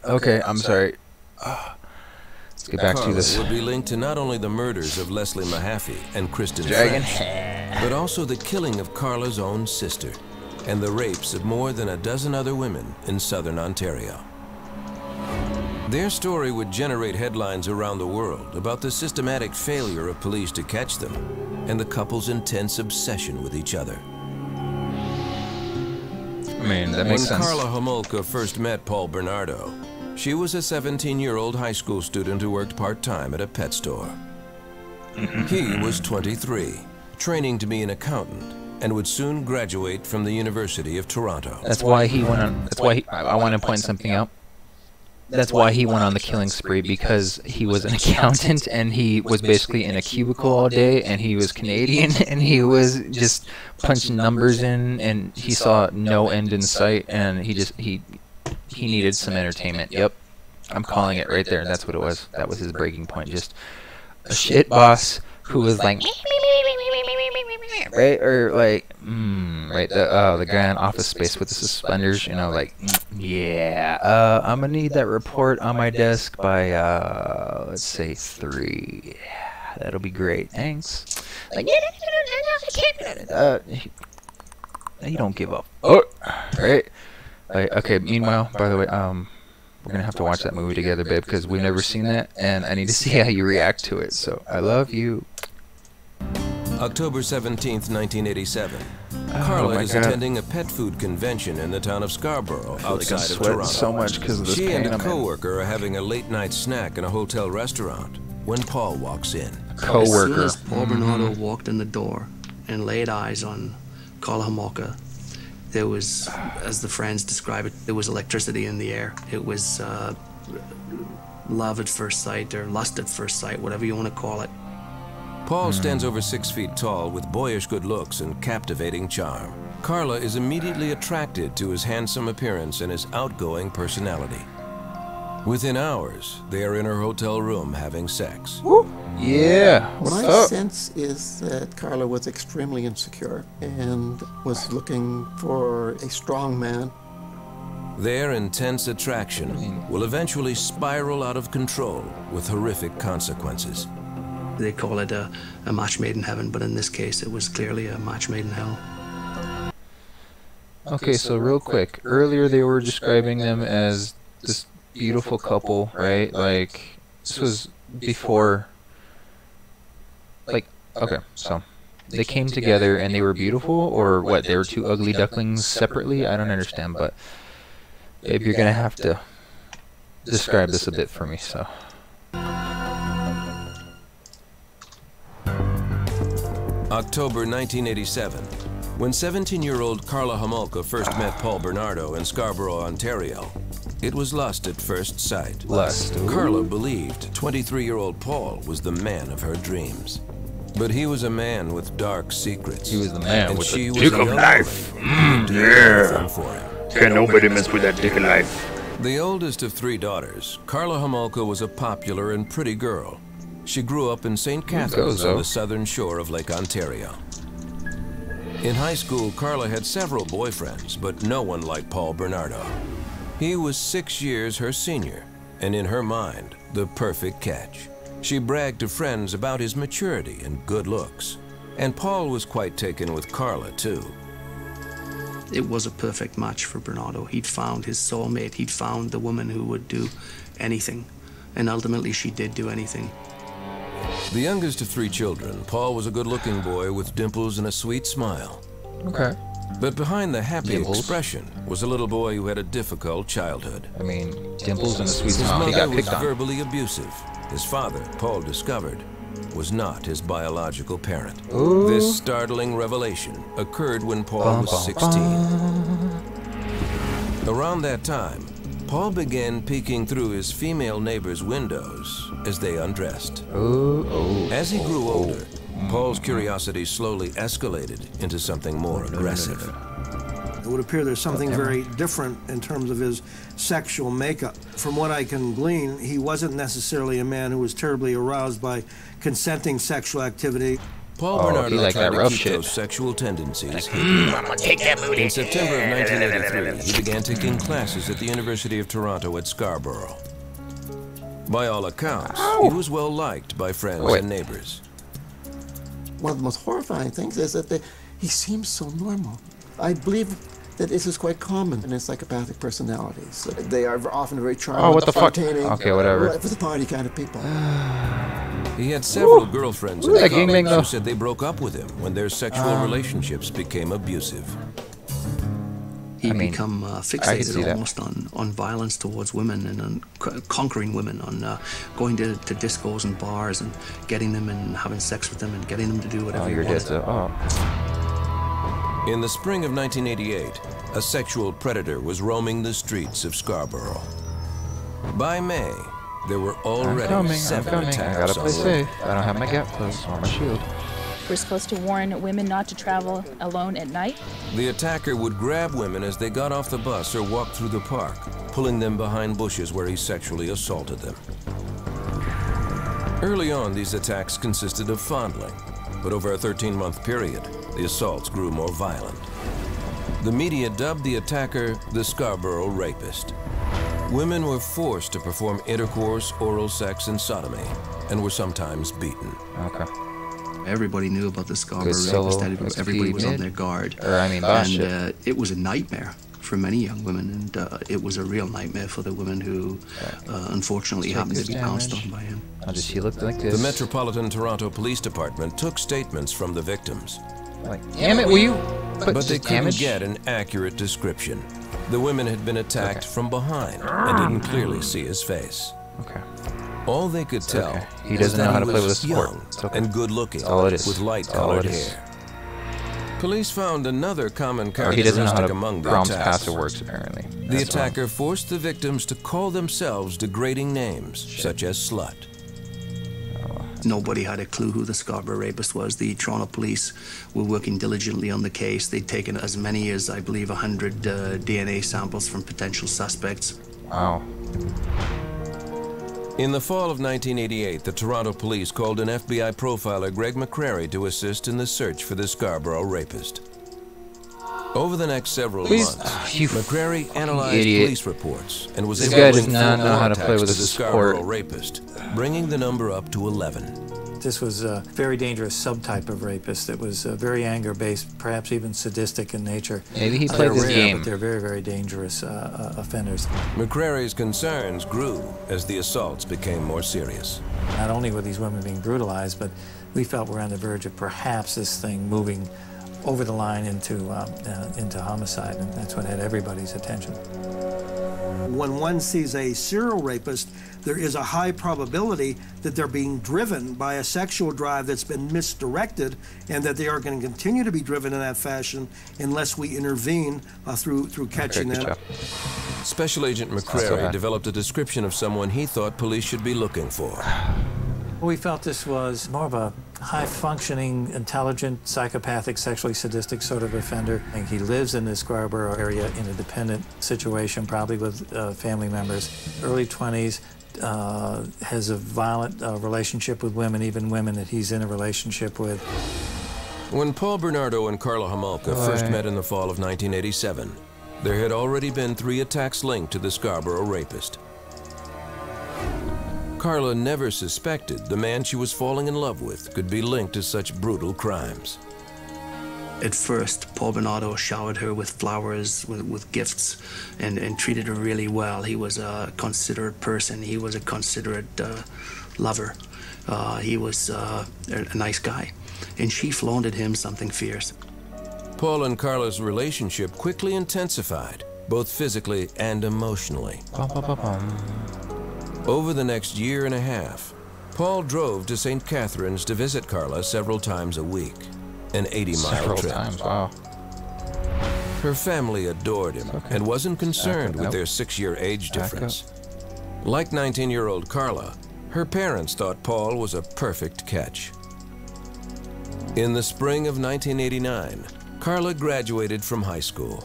Okay, I'm sorry. Let's get back to Carla this. would be linked to not only the murders of Leslie Mahaffey and Kristen Dragon. French, but also the killing of Carla's own sister and the rapes of more than a dozen other women in southern Ontario. Their story would generate headlines around the world about the systematic failure of police to catch them and the couple's intense obsession with each other. I mean, that makes When sense. Carla Homolka first met Paul Bernardo, she was a 17-year-old high school student who worked part-time at a pet store. He was 23, training to be an accountant, and would soon graduate from the University of Toronto. That's why he went on. That's why I want to point something out. That's why he went on the killing spree, because he was an accountant and he was basically in a cubicle all day, and he was Canadian and he was just punching numbers in, and he saw no end in sight, and he needed some entertainment. Yep, I'm calling it right there. That's what it was. That was his breaking point. Just a shit boss who was like, right, or like, right, the guy in Office Space with the suspenders, you know, like, yeah, I'm gonna need that report on my desk by, let's say 3. That'll be great, thanks. Like, you don't give up. Oh, right? Like, okay, meanwhile, by the way, we're gonna have to watch that movie together, babe, because we've never seen that, and I need to see how you react to it. So I love you. October 17th, 1987. Carla is attending a pet food convention in the town of Scarborough, outside of Toronto. So much because of this She pain and a I'm in. co-worker are having a late-night snack in a hotel restaurant when Paul walks in. As soon as Paul Bernardo walked in the door and laid eyes on Karla Homolka, there was, as the friends describe it, there was electricity in the air. It was love at first sight or lust at first sight, whatever you want to call it. Paul stands over 6 feet tall with boyish good looks and captivating charm. Carla is immediately attracted to his handsome appearance and his outgoing personality. Within hours, they are in her hotel room having sex. Yeah. What I sense is that Carla was extremely insecure and was looking for a strong man. Their intense attraction will eventually spiral out of control with horrific consequences. They call it a match made in heaven, but in this case, it was clearly a match made in hell. Okay, so real quick, earlier they were describing them as this beautiful couple, right? Like, this was before, like, okay, so they came together and they were beautiful, or what, they were two ugly ducklings separately? I don't understand, but babe, you're gonna have to describe this a bit for me, so. October 1987. When 17-year-old Karla Homolka first met Paul Bernardo in Scarborough, Ontario, it was lust at first sight. Lust. Carla believed 23-year-old Paul was the man of her dreams. But he was a man with dark secrets. He was the man and with she the was dick a of young life. woman who did everything for him. Can't nobody mess with that dick of life. The oldest of 3 daughters, Karla Homolka was a popular and pretty girl. She grew up in St. Catharines on the southern shore of Lake Ontario. In high school, Carla had several boyfriends, but no one like Paul Bernardo. He was 6 years her senior, and in her mind, the perfect catch. She bragged to friends about his maturity and good looks. And Paul was quite taken with Carla, too. It was a perfect match for Bernardo. He'd found his soulmate. He'd found the woman who would do anything. And ultimately, she did do anything. The youngest of 3 children, Paul was a good-looking boy with dimples and a sweet smile. Okay. But behind the happy expression was a little boy who had a difficult childhood. I mean, dimples and a sweet smile. He got picked on. His mother was verbally abusive. His father, Paul discovered, was not his biological parent. Ooh. This startling revelation occurred when Paul was 16. Around that time, Paul began peeking through his female neighbors' windows as they undressed. As he grew older, Paul's curiosity slowly escalated into something more aggressive. It would appear there's something very different in terms of his sexual makeup. From what I can glean, he wasn't necessarily a man who was terribly aroused by consenting sexual activity. Paul Bernardo tried to keep those sexual tendencies hidden. In September of 1983, he began taking classes at the University of Toronto at Scarborough. By all accounts, he was well liked by friends and neighbors. One of the most horrifying things is that he seems so normal. I believe that this is quite common in psychopathic personalities. They are often very charming. Oh, what the fuck? Okay, whatever. For the party kind of people. He had several girlfriends and that colleagues gangbang, who said they broke up with him when their sexual relationships became abusive. He'd become fixated almost on violence towards women and on conquering women, on going to discos and bars and getting them and having sex with them and getting them to do whatever he wanted. In the spring of 1988, a sexual predator was roaming the streets of Scarborough. By May, there were already 7 attacks. I gotta play safe. I don't have my gap close or my shield. We're supposed to warn women not to travel alone at night. The attacker would grab women as they got off the bus or walked through the park, pulling them behind bushes where he sexually assaulted them. Early on, these attacks consisted of fondling, but over a 13-month period, the assaults grew more violent. The media dubbed the attacker the Scarborough Rapist. Women were forced to perform intercourse, oral sex, and sodomy, and were sometimes beaten. Okay. Everybody knew about the Scarborough Rapist. Everybody was on their guard. And it was a nightmare for many young women, and it was a real nightmare for the women who unfortunately happened to be pounced on by him. How does he look like this? The Metropolitan Toronto Police Department took statements from the victims. Like, damn it, will you? But they couldn't get an accurate description. The women had been attacked from behind and didn't clearly see his face. Okay. All they could tell he doesn't know how to play with a sport. Young and good-looking, with light-colored hair. Police found another common characteristic among the Brahms attacks. Passer works, apparently. The attacker forced the victims to call themselves degrading names, such as slut. Nobody had a clue who the Scarborough rapist was. The Toronto police were working diligently on the case. They'd taken as many as, I believe, 100 DNA samples from potential suspects. Wow. In the fall of 1988, the Toronto police called an FBI profiler, Greg McCrary, to assist in the search for the Scarborough rapist. Over the next several months, McCrary analyzed police reports and was able to link four attacks to the Scarborough rapist, bringing the number up to 11. This was a very dangerous subtype of rapist that was very anger-based, perhaps even sadistic in nature. Maybe he played his game. But they're very, very dangerous offenders. McCrary's concerns grew as the assaults became more serious. Not only were these women being brutalized, but we felt we're on the verge of perhaps this thing moving over the line into homicide, and that's what had everybody's attention. When one sees a serial rapist, there is a high probability that they're being driven by a sexual drive that's been misdirected, and that they are going to continue to be driven in that fashion unless we intervene through catching them. Special Agent McCrary developed a description of someone he thought police should be looking for. We felt this was more of a high-functioning, intelligent, psychopathic, sexually sadistic sort of offender. And he lives in the Scarborough area in a dependent situation, probably with family members. Early 20s, has a violent relationship with women, even women that he's in a relationship with. When Paul Bernardo and Carla Homolka first met in the fall of 1987, there had already been 3 attacks linked to the Scarborough rapist. Carla never suspected the man she was falling in love with could be linked to such brutal crimes. At first, Paul Bernardo showered her with flowers, with gifts, and treated her really well. He was a considerate person. He was a considerate lover. He was a nice guy. And she flaunted him something fierce. Paul and Carla's relationship quickly intensified, both physically and emotionally. Over the next year and a half, Paul drove to St. Catharines to visit Carla several times a week, an 80-mile trip. Wow. Her family adored him and wasn't concerned with their 6-year age difference. Like 19-year-old Carla, her parents thought Paul was a perfect catch. In the spring of 1989, Carla graduated from high school.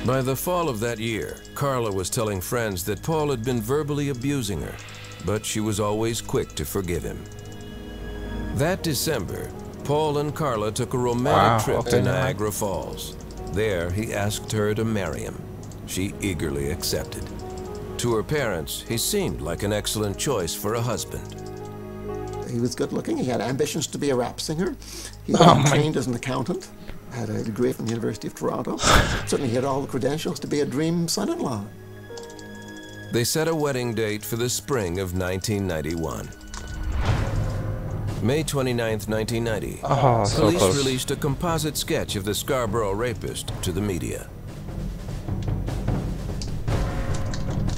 By the fall of that year, Carla was telling friends that Paul had been verbally abusing her, but she was always quick to forgive him. That December, Paul and Carla took a romantic trip to Niagara Falls. There, he asked her to marry him. She eagerly accepted. To her parents, he seemed like an excellent choice for a husband. He was good looking. He had ambitions to be a rap singer. He was trained as an accountant. Had a degree from the University of Toronto. Certainly he had all the credentials to be a dream son-in-law. They set a wedding date for the spring of 1991. May 29th, 1990, police released a composite sketch of the Scarborough rapist to the media.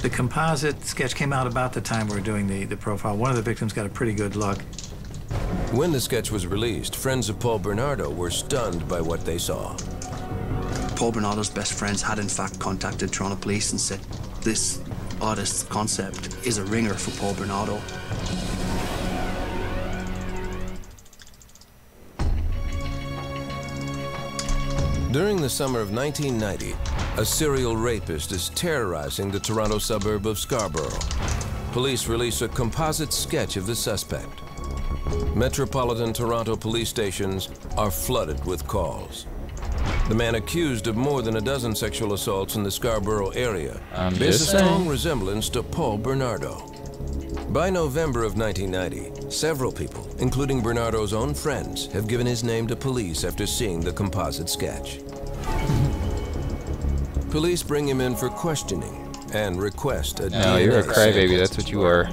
The composite sketch came out about the time we were doing the profile. One of the victims got a pretty good look. When the sketch was released, friends of Paul Bernardo were stunned by what they saw. Paul Bernardo's best friends had in fact contacted Toronto police and said, this artist's concept is a ringer for Paul Bernardo. During the summer of 1990, a serial rapist is terrorizing the Toronto suburb of Scarborough. Police release a composite sketch of the suspect. Metropolitan Toronto police stations are flooded with calls. The man accused of more than a dozen sexual assaults in the Scarborough area bears a strong resemblance to Paul Bernardo. By November of 1990, several people, including Bernardo's own friends, have given his name to police after seeing the composite sketch. Police bring him in for questioning and request a DNA No, you're a crybaby. sample. That's what you are.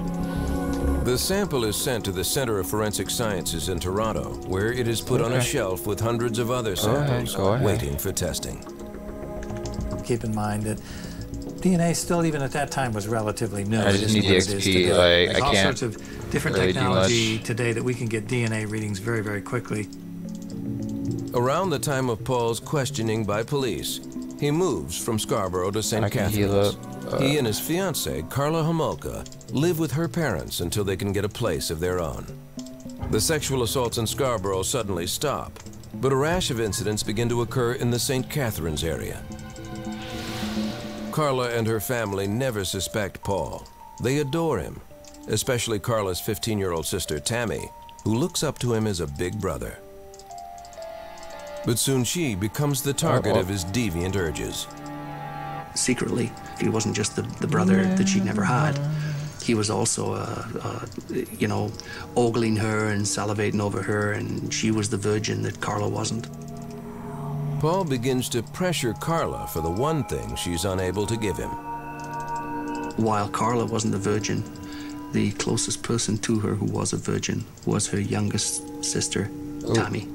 The sample is sent to the Center of Forensic Sciences in Toronto, where it is put on a shelf with hundreds of other samples waiting for testing. Keep in mind that DNA still, even at that time, was relatively new. I just need the XP. Like, There's I all can't sorts of different really do technology much. today that we can get DNA readings very, very quickly. Around the time of Paul's questioning by police, he moves from Scarborough to St. I can heal Catharines. up. He and his fiancée, Carla Homolka, live with her parents until they can get a place of their own. The sexual assaults in Scarborough suddenly stop, but a rash of incidents begin to occur in the St. Catharines area. Carla and her family never suspect Paul. They adore him, especially Carla's 15-year-old sister, Tammy, who looks up to him as a big brother. But soon she becomes the target of his deviant urges. Secretly, he wasn't just the brother that she never had. He was also, you know, ogling her and salivating over her, and she was the virgin that Carla wasn't. Paul begins to pressure Carla for the one thing she's unable to give him. While Carla wasn't a virgin, the closest person to her who was a virgin was her youngest sister, Tammy.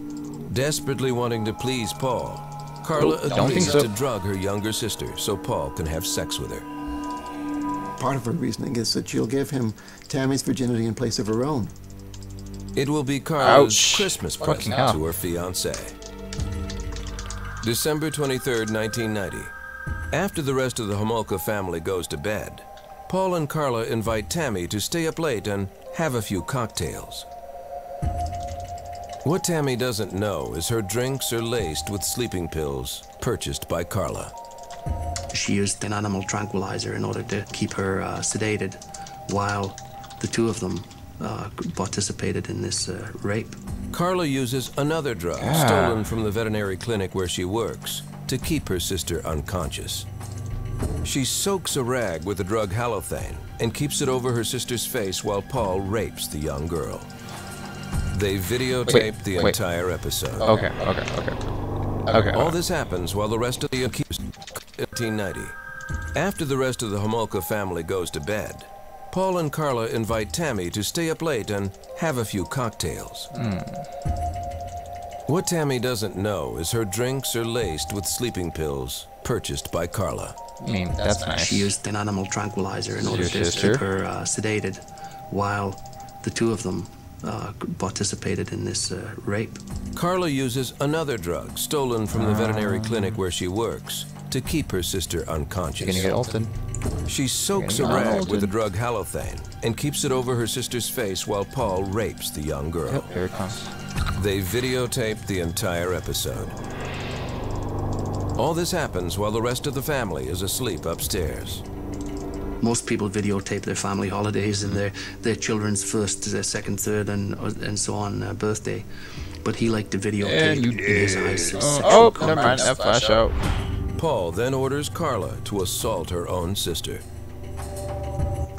Desperately wanting to please Paul, Carla agrees to drug her younger sister so Paul can have sex with her. Part of her reasoning is that she'll give him Tammy's virginity in place of her own. It will be Carla's Ouch. Christmas Fucking present hell. to her fiancé. December 23rd, 1990. After the rest of the Homolka family goes to bed, Paul and Carla invite Tammy to stay up late and have a few cocktails. What Tammy doesn't know is her drinks are laced with sleeping pills purchased by Carla. She used an animal tranquilizer in order to keep her sedated, while the two of them participated in this rape. Carla uses another drug stolen from the veterinary clinic where she works to keep her sister unconscious. She soaks a rag with the drug halothane and keeps it over her sister's face while Paul rapes the young girl. They videotape the entire episode. Okay. All this happens while the rest of the accused 1890. After the rest of the Homolka family goes to bed, Paul and Carla invite Tammy to stay up late and have a few cocktails. What Tammy doesn't know is her drinks are laced with sleeping pills purchased by Carla. I mean, that's nice. She used an animal tranquilizer in order to keep her sedated, while the two of them participated in this rape. Carla uses another drug stolen from the veterinary clinic where she works to keep her sister unconscious. You're gonna get ulted. She soaks a rag with the drug halothane and keeps it over her sister's face while Paul rapes the young girl. Yep, here it comes. They videotape the entire episode. All this happens while the rest of the family is asleep upstairs. Most people videotape their family holidays and their children's first, second, third, and so on birthday. But he liked to videotape in his eyes. Never mind. That flash out. Paul then orders Carla to assault her own sister.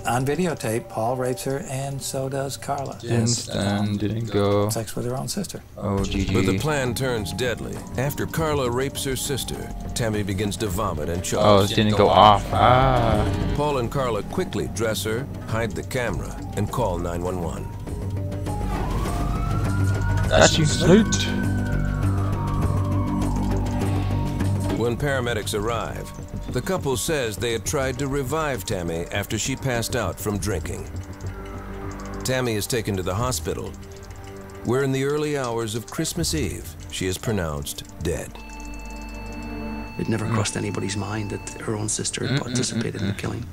On videotape, Paul rapes her, and so does Carla. Didn't go. Sex with her own sister. Oh, GG. But the plan turns deadly. After Carla rapes her sister, Tammy begins to vomit and choke. Oh, it didn't go off. Paul and Carla quickly dress her, hide the camera, and call 911. Got you, salute. When paramedics arrive, the couple says they had tried to revive Tammy after she passed out from drinking. Tammy is taken to the hospital, where in the early hours of Christmas Eve, she is pronounced dead. It never crossed anybody's mind that her own sister had participated in the killing.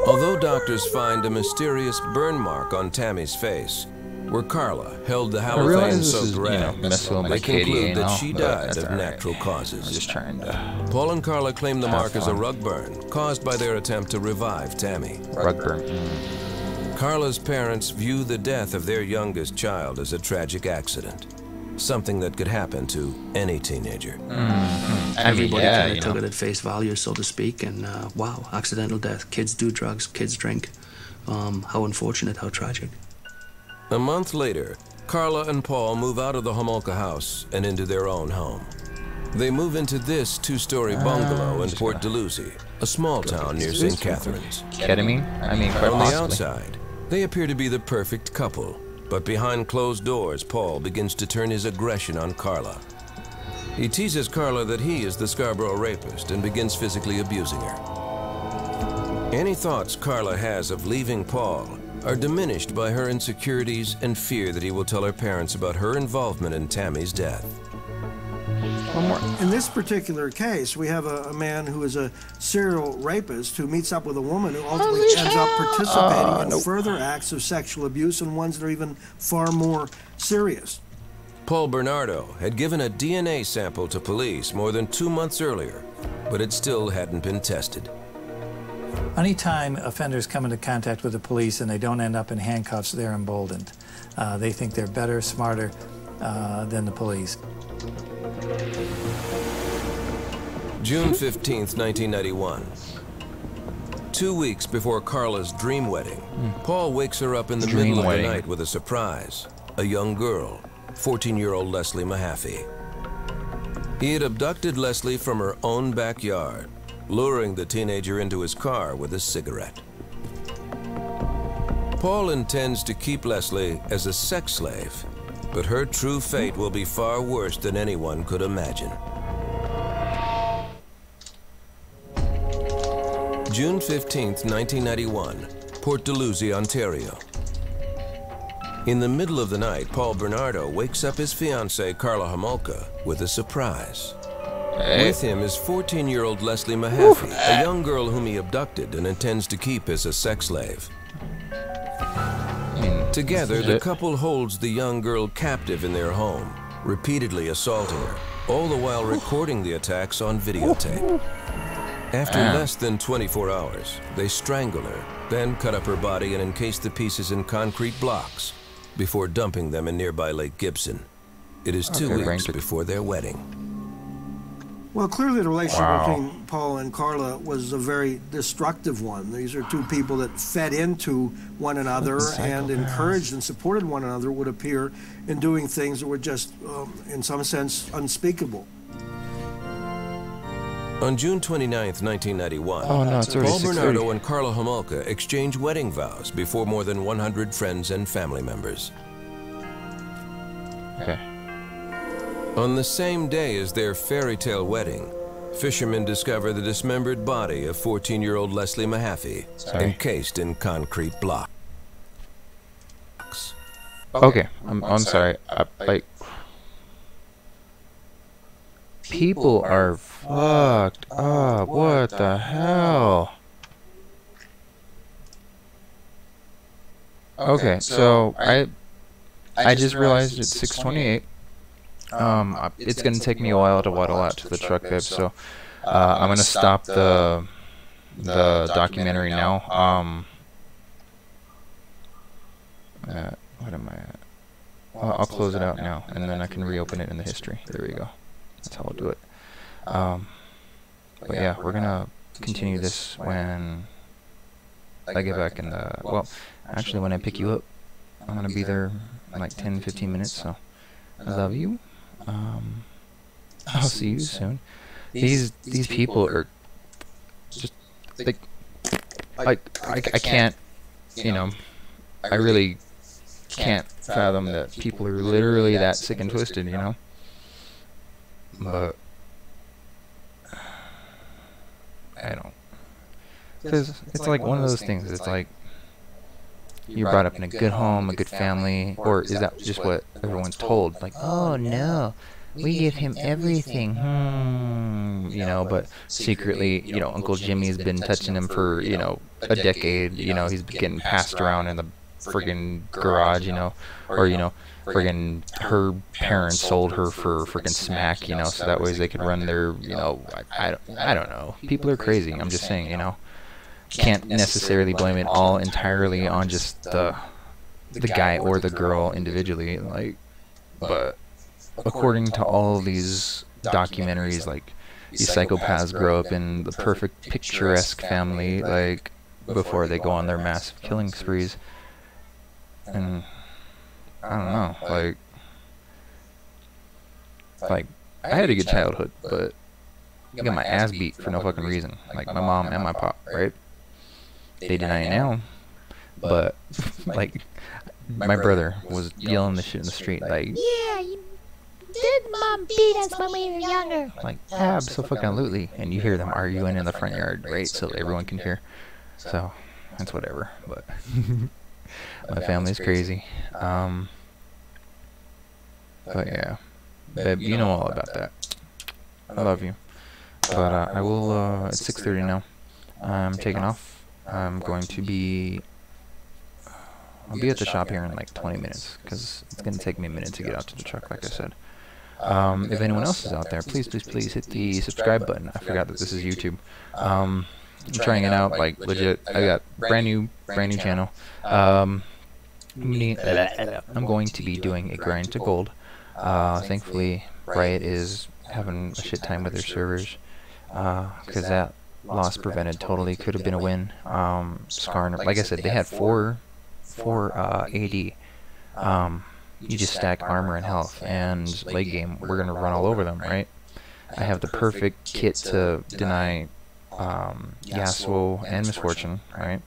Although doctors find a mysterious burn mark on Tammy's face, where Carla held the halothane-soaked rag, they conclude that she died of natural causes. Just trying to. Paul and Carla claim the mark as a rug burn caused by their attempt to revive Tammy. Rug burn. Carla's parents view the death of their youngest child as a tragic accident, something that could happen to any teenager. Everybody kind of took it at face value, so to speak, and wow, accidental death. Kids do drugs, kids drink. How unfortunate, how tragic. A month later, Carla and Paul move out of the Homolka house and into their own home. They move into this two-story bungalow in Port Dalhousie, a small town near St. Catharines. Ketamine? I mean, quite On the possibly. outside, they appear to be the perfect couple, but behind closed doors, Paul begins to turn his aggression on Carla. He teases Carla that he is the Scarborough rapist and begins physically abusing her. Any thoughts Carla has of leaving Paul are diminished by her insecurities and fear that he will tell her parents about her involvement in Tammy's death. In this particular case, we have a man who is a serial rapist who meets up with a woman who ultimately ends up participating in further acts of sexual abuse, and ones that are even far more serious. Paul Bernardo had given a DNA sample to police more than 2 months earlier, but it still hadn't been tested. Anytime offenders come into contact with the police and they don't end up in handcuffs, they're emboldened. They think they're better, smarter than the police. June 15th, 1991. 2 weeks before Carla's dream wedding, Paul wakes her up in the middle of the night with a surprise. A young girl, 14-year-old Leslie Mahaffey. He had abducted Leslie from her own backyard, luring the teenager into his car with a cigarette. Paul intends to keep Leslie as a sex slave, but her true fate will be far worse than anyone could imagine. June 15th, 1991, Port Dalhousie, Ontario. In the middle of the night, Paul Bernardo wakes up his fiancée, Carla Homolka, with a surprise. With him is 14-year-old Leslie Mahaffey, a young girl whom he abducted and intends to keep as a sex slave. Together, the couple holds the young girl captive in their home, repeatedly assaulting her, all the while recording the attacks on videotape. After less than 24 hours, they strangle her, then cut up her body and encase the pieces in concrete blocks before dumping them in nearby Lake Gibson. It is 2 weeks before their wedding. Well, clearly the relationship between Paul and Carla was a very destructive one. These are two people that fed into one another and encouraged and supported one another, would appear, in doing things that were just, in some sense, unspeakable. On June 29th, 1991, Paul Bernardo and Carla Homolka exchange wedding vows before more than 100 friends and family members. Okay. On the same day as their fairy tale wedding, fishermen discover the dismembered body of 14-year-old Leslie Mahaffey, encased in concrete blocks. Okay, I'm sorry. Like, people are fucked up. What the hell? Okay, so I just realized it's 6:28. It's gonna take me a while to waddle out to the truck, babe. So I'm gonna stop the documentary now. What am I at? I'll close it out now, and then I can reopen it in the history. There we go. That's how I'll do it. But yeah, we're gonna continue this when I get back in the, well, actually when I pick you up. I'm gonna be there in like 10-15 minutes, so I love you. I'll see you soon. These people are just, like, I can't, you know, I really can't fathom that people are literally that sick and twisted, you know. But I don't, because it's like one of those things. It's like you're brought up in a good home, a good family, or is that just what everyone's told? Like, oh no, we give him everything, you know, but secretly, you know, Uncle Jimmy's been touching him for, you know, a decade. You know, he's getting passed around in the friggin' garage, you know, or, you know, friggin' her parents sold her for friggin' smack, you know, so that way they could run their, you know, I don't know. People are crazy. I'm just saying, you know. Can't necessarily blame it all entirely on just the guy or the girl individually, like, but according to all of these documentaries, like, these psychopaths grow up in the perfect picturesque family, like, before they go on their massive killing sprees. And I don't know, like I had a good childhood, but I got my ass beat for no fucking reason. Like my mom and my pop, right? They deny it now, but like my brother was yelling this shit in the street, like, Yeah, you did mom beat us when we were younger. like absolutely, and you hear them arguing in the front yard, right? So everyone can hear. So that's whatever. But my family's crazy. But yeah, babe, you know all about that. I love you. But I will. It's 6:30 now. I'm taking off. I'm going to be. I'll be at the shop here in like 20 minutes because it's going to take me a minute to get out to the truck, like I said. If anyone else is out there, please hit the subscribe button. I forgot that this is YouTube. I'm trying it out, like legit. I got brand new channel. I'm going to be doing a grind to gold. Thankfully, Riot is having a shit time with their servers because that loss prevented totally could have been a win. Skarner, like I said, they had four AD. You just stack armor and health, and late game we're gonna run all over them, right? I have the perfect kit to deny Yasuo and Misfortune, right?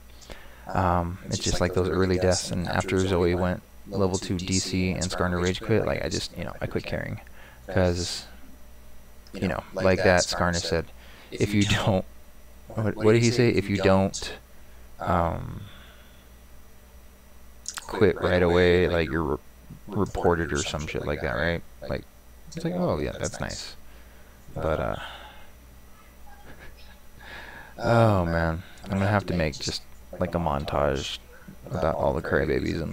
It's just like those early deaths, and after Zoe went level 2 DC and Skarner rage quit, like I just, I quit carrying, because like that Skarner said, if you don't, what did he say? If you don't quit right away, like you're reported or some shit like that, right? Like it's like, oh yeah, that's nice. But oh man, I'm gonna have to make just like a montage about all the crybabies and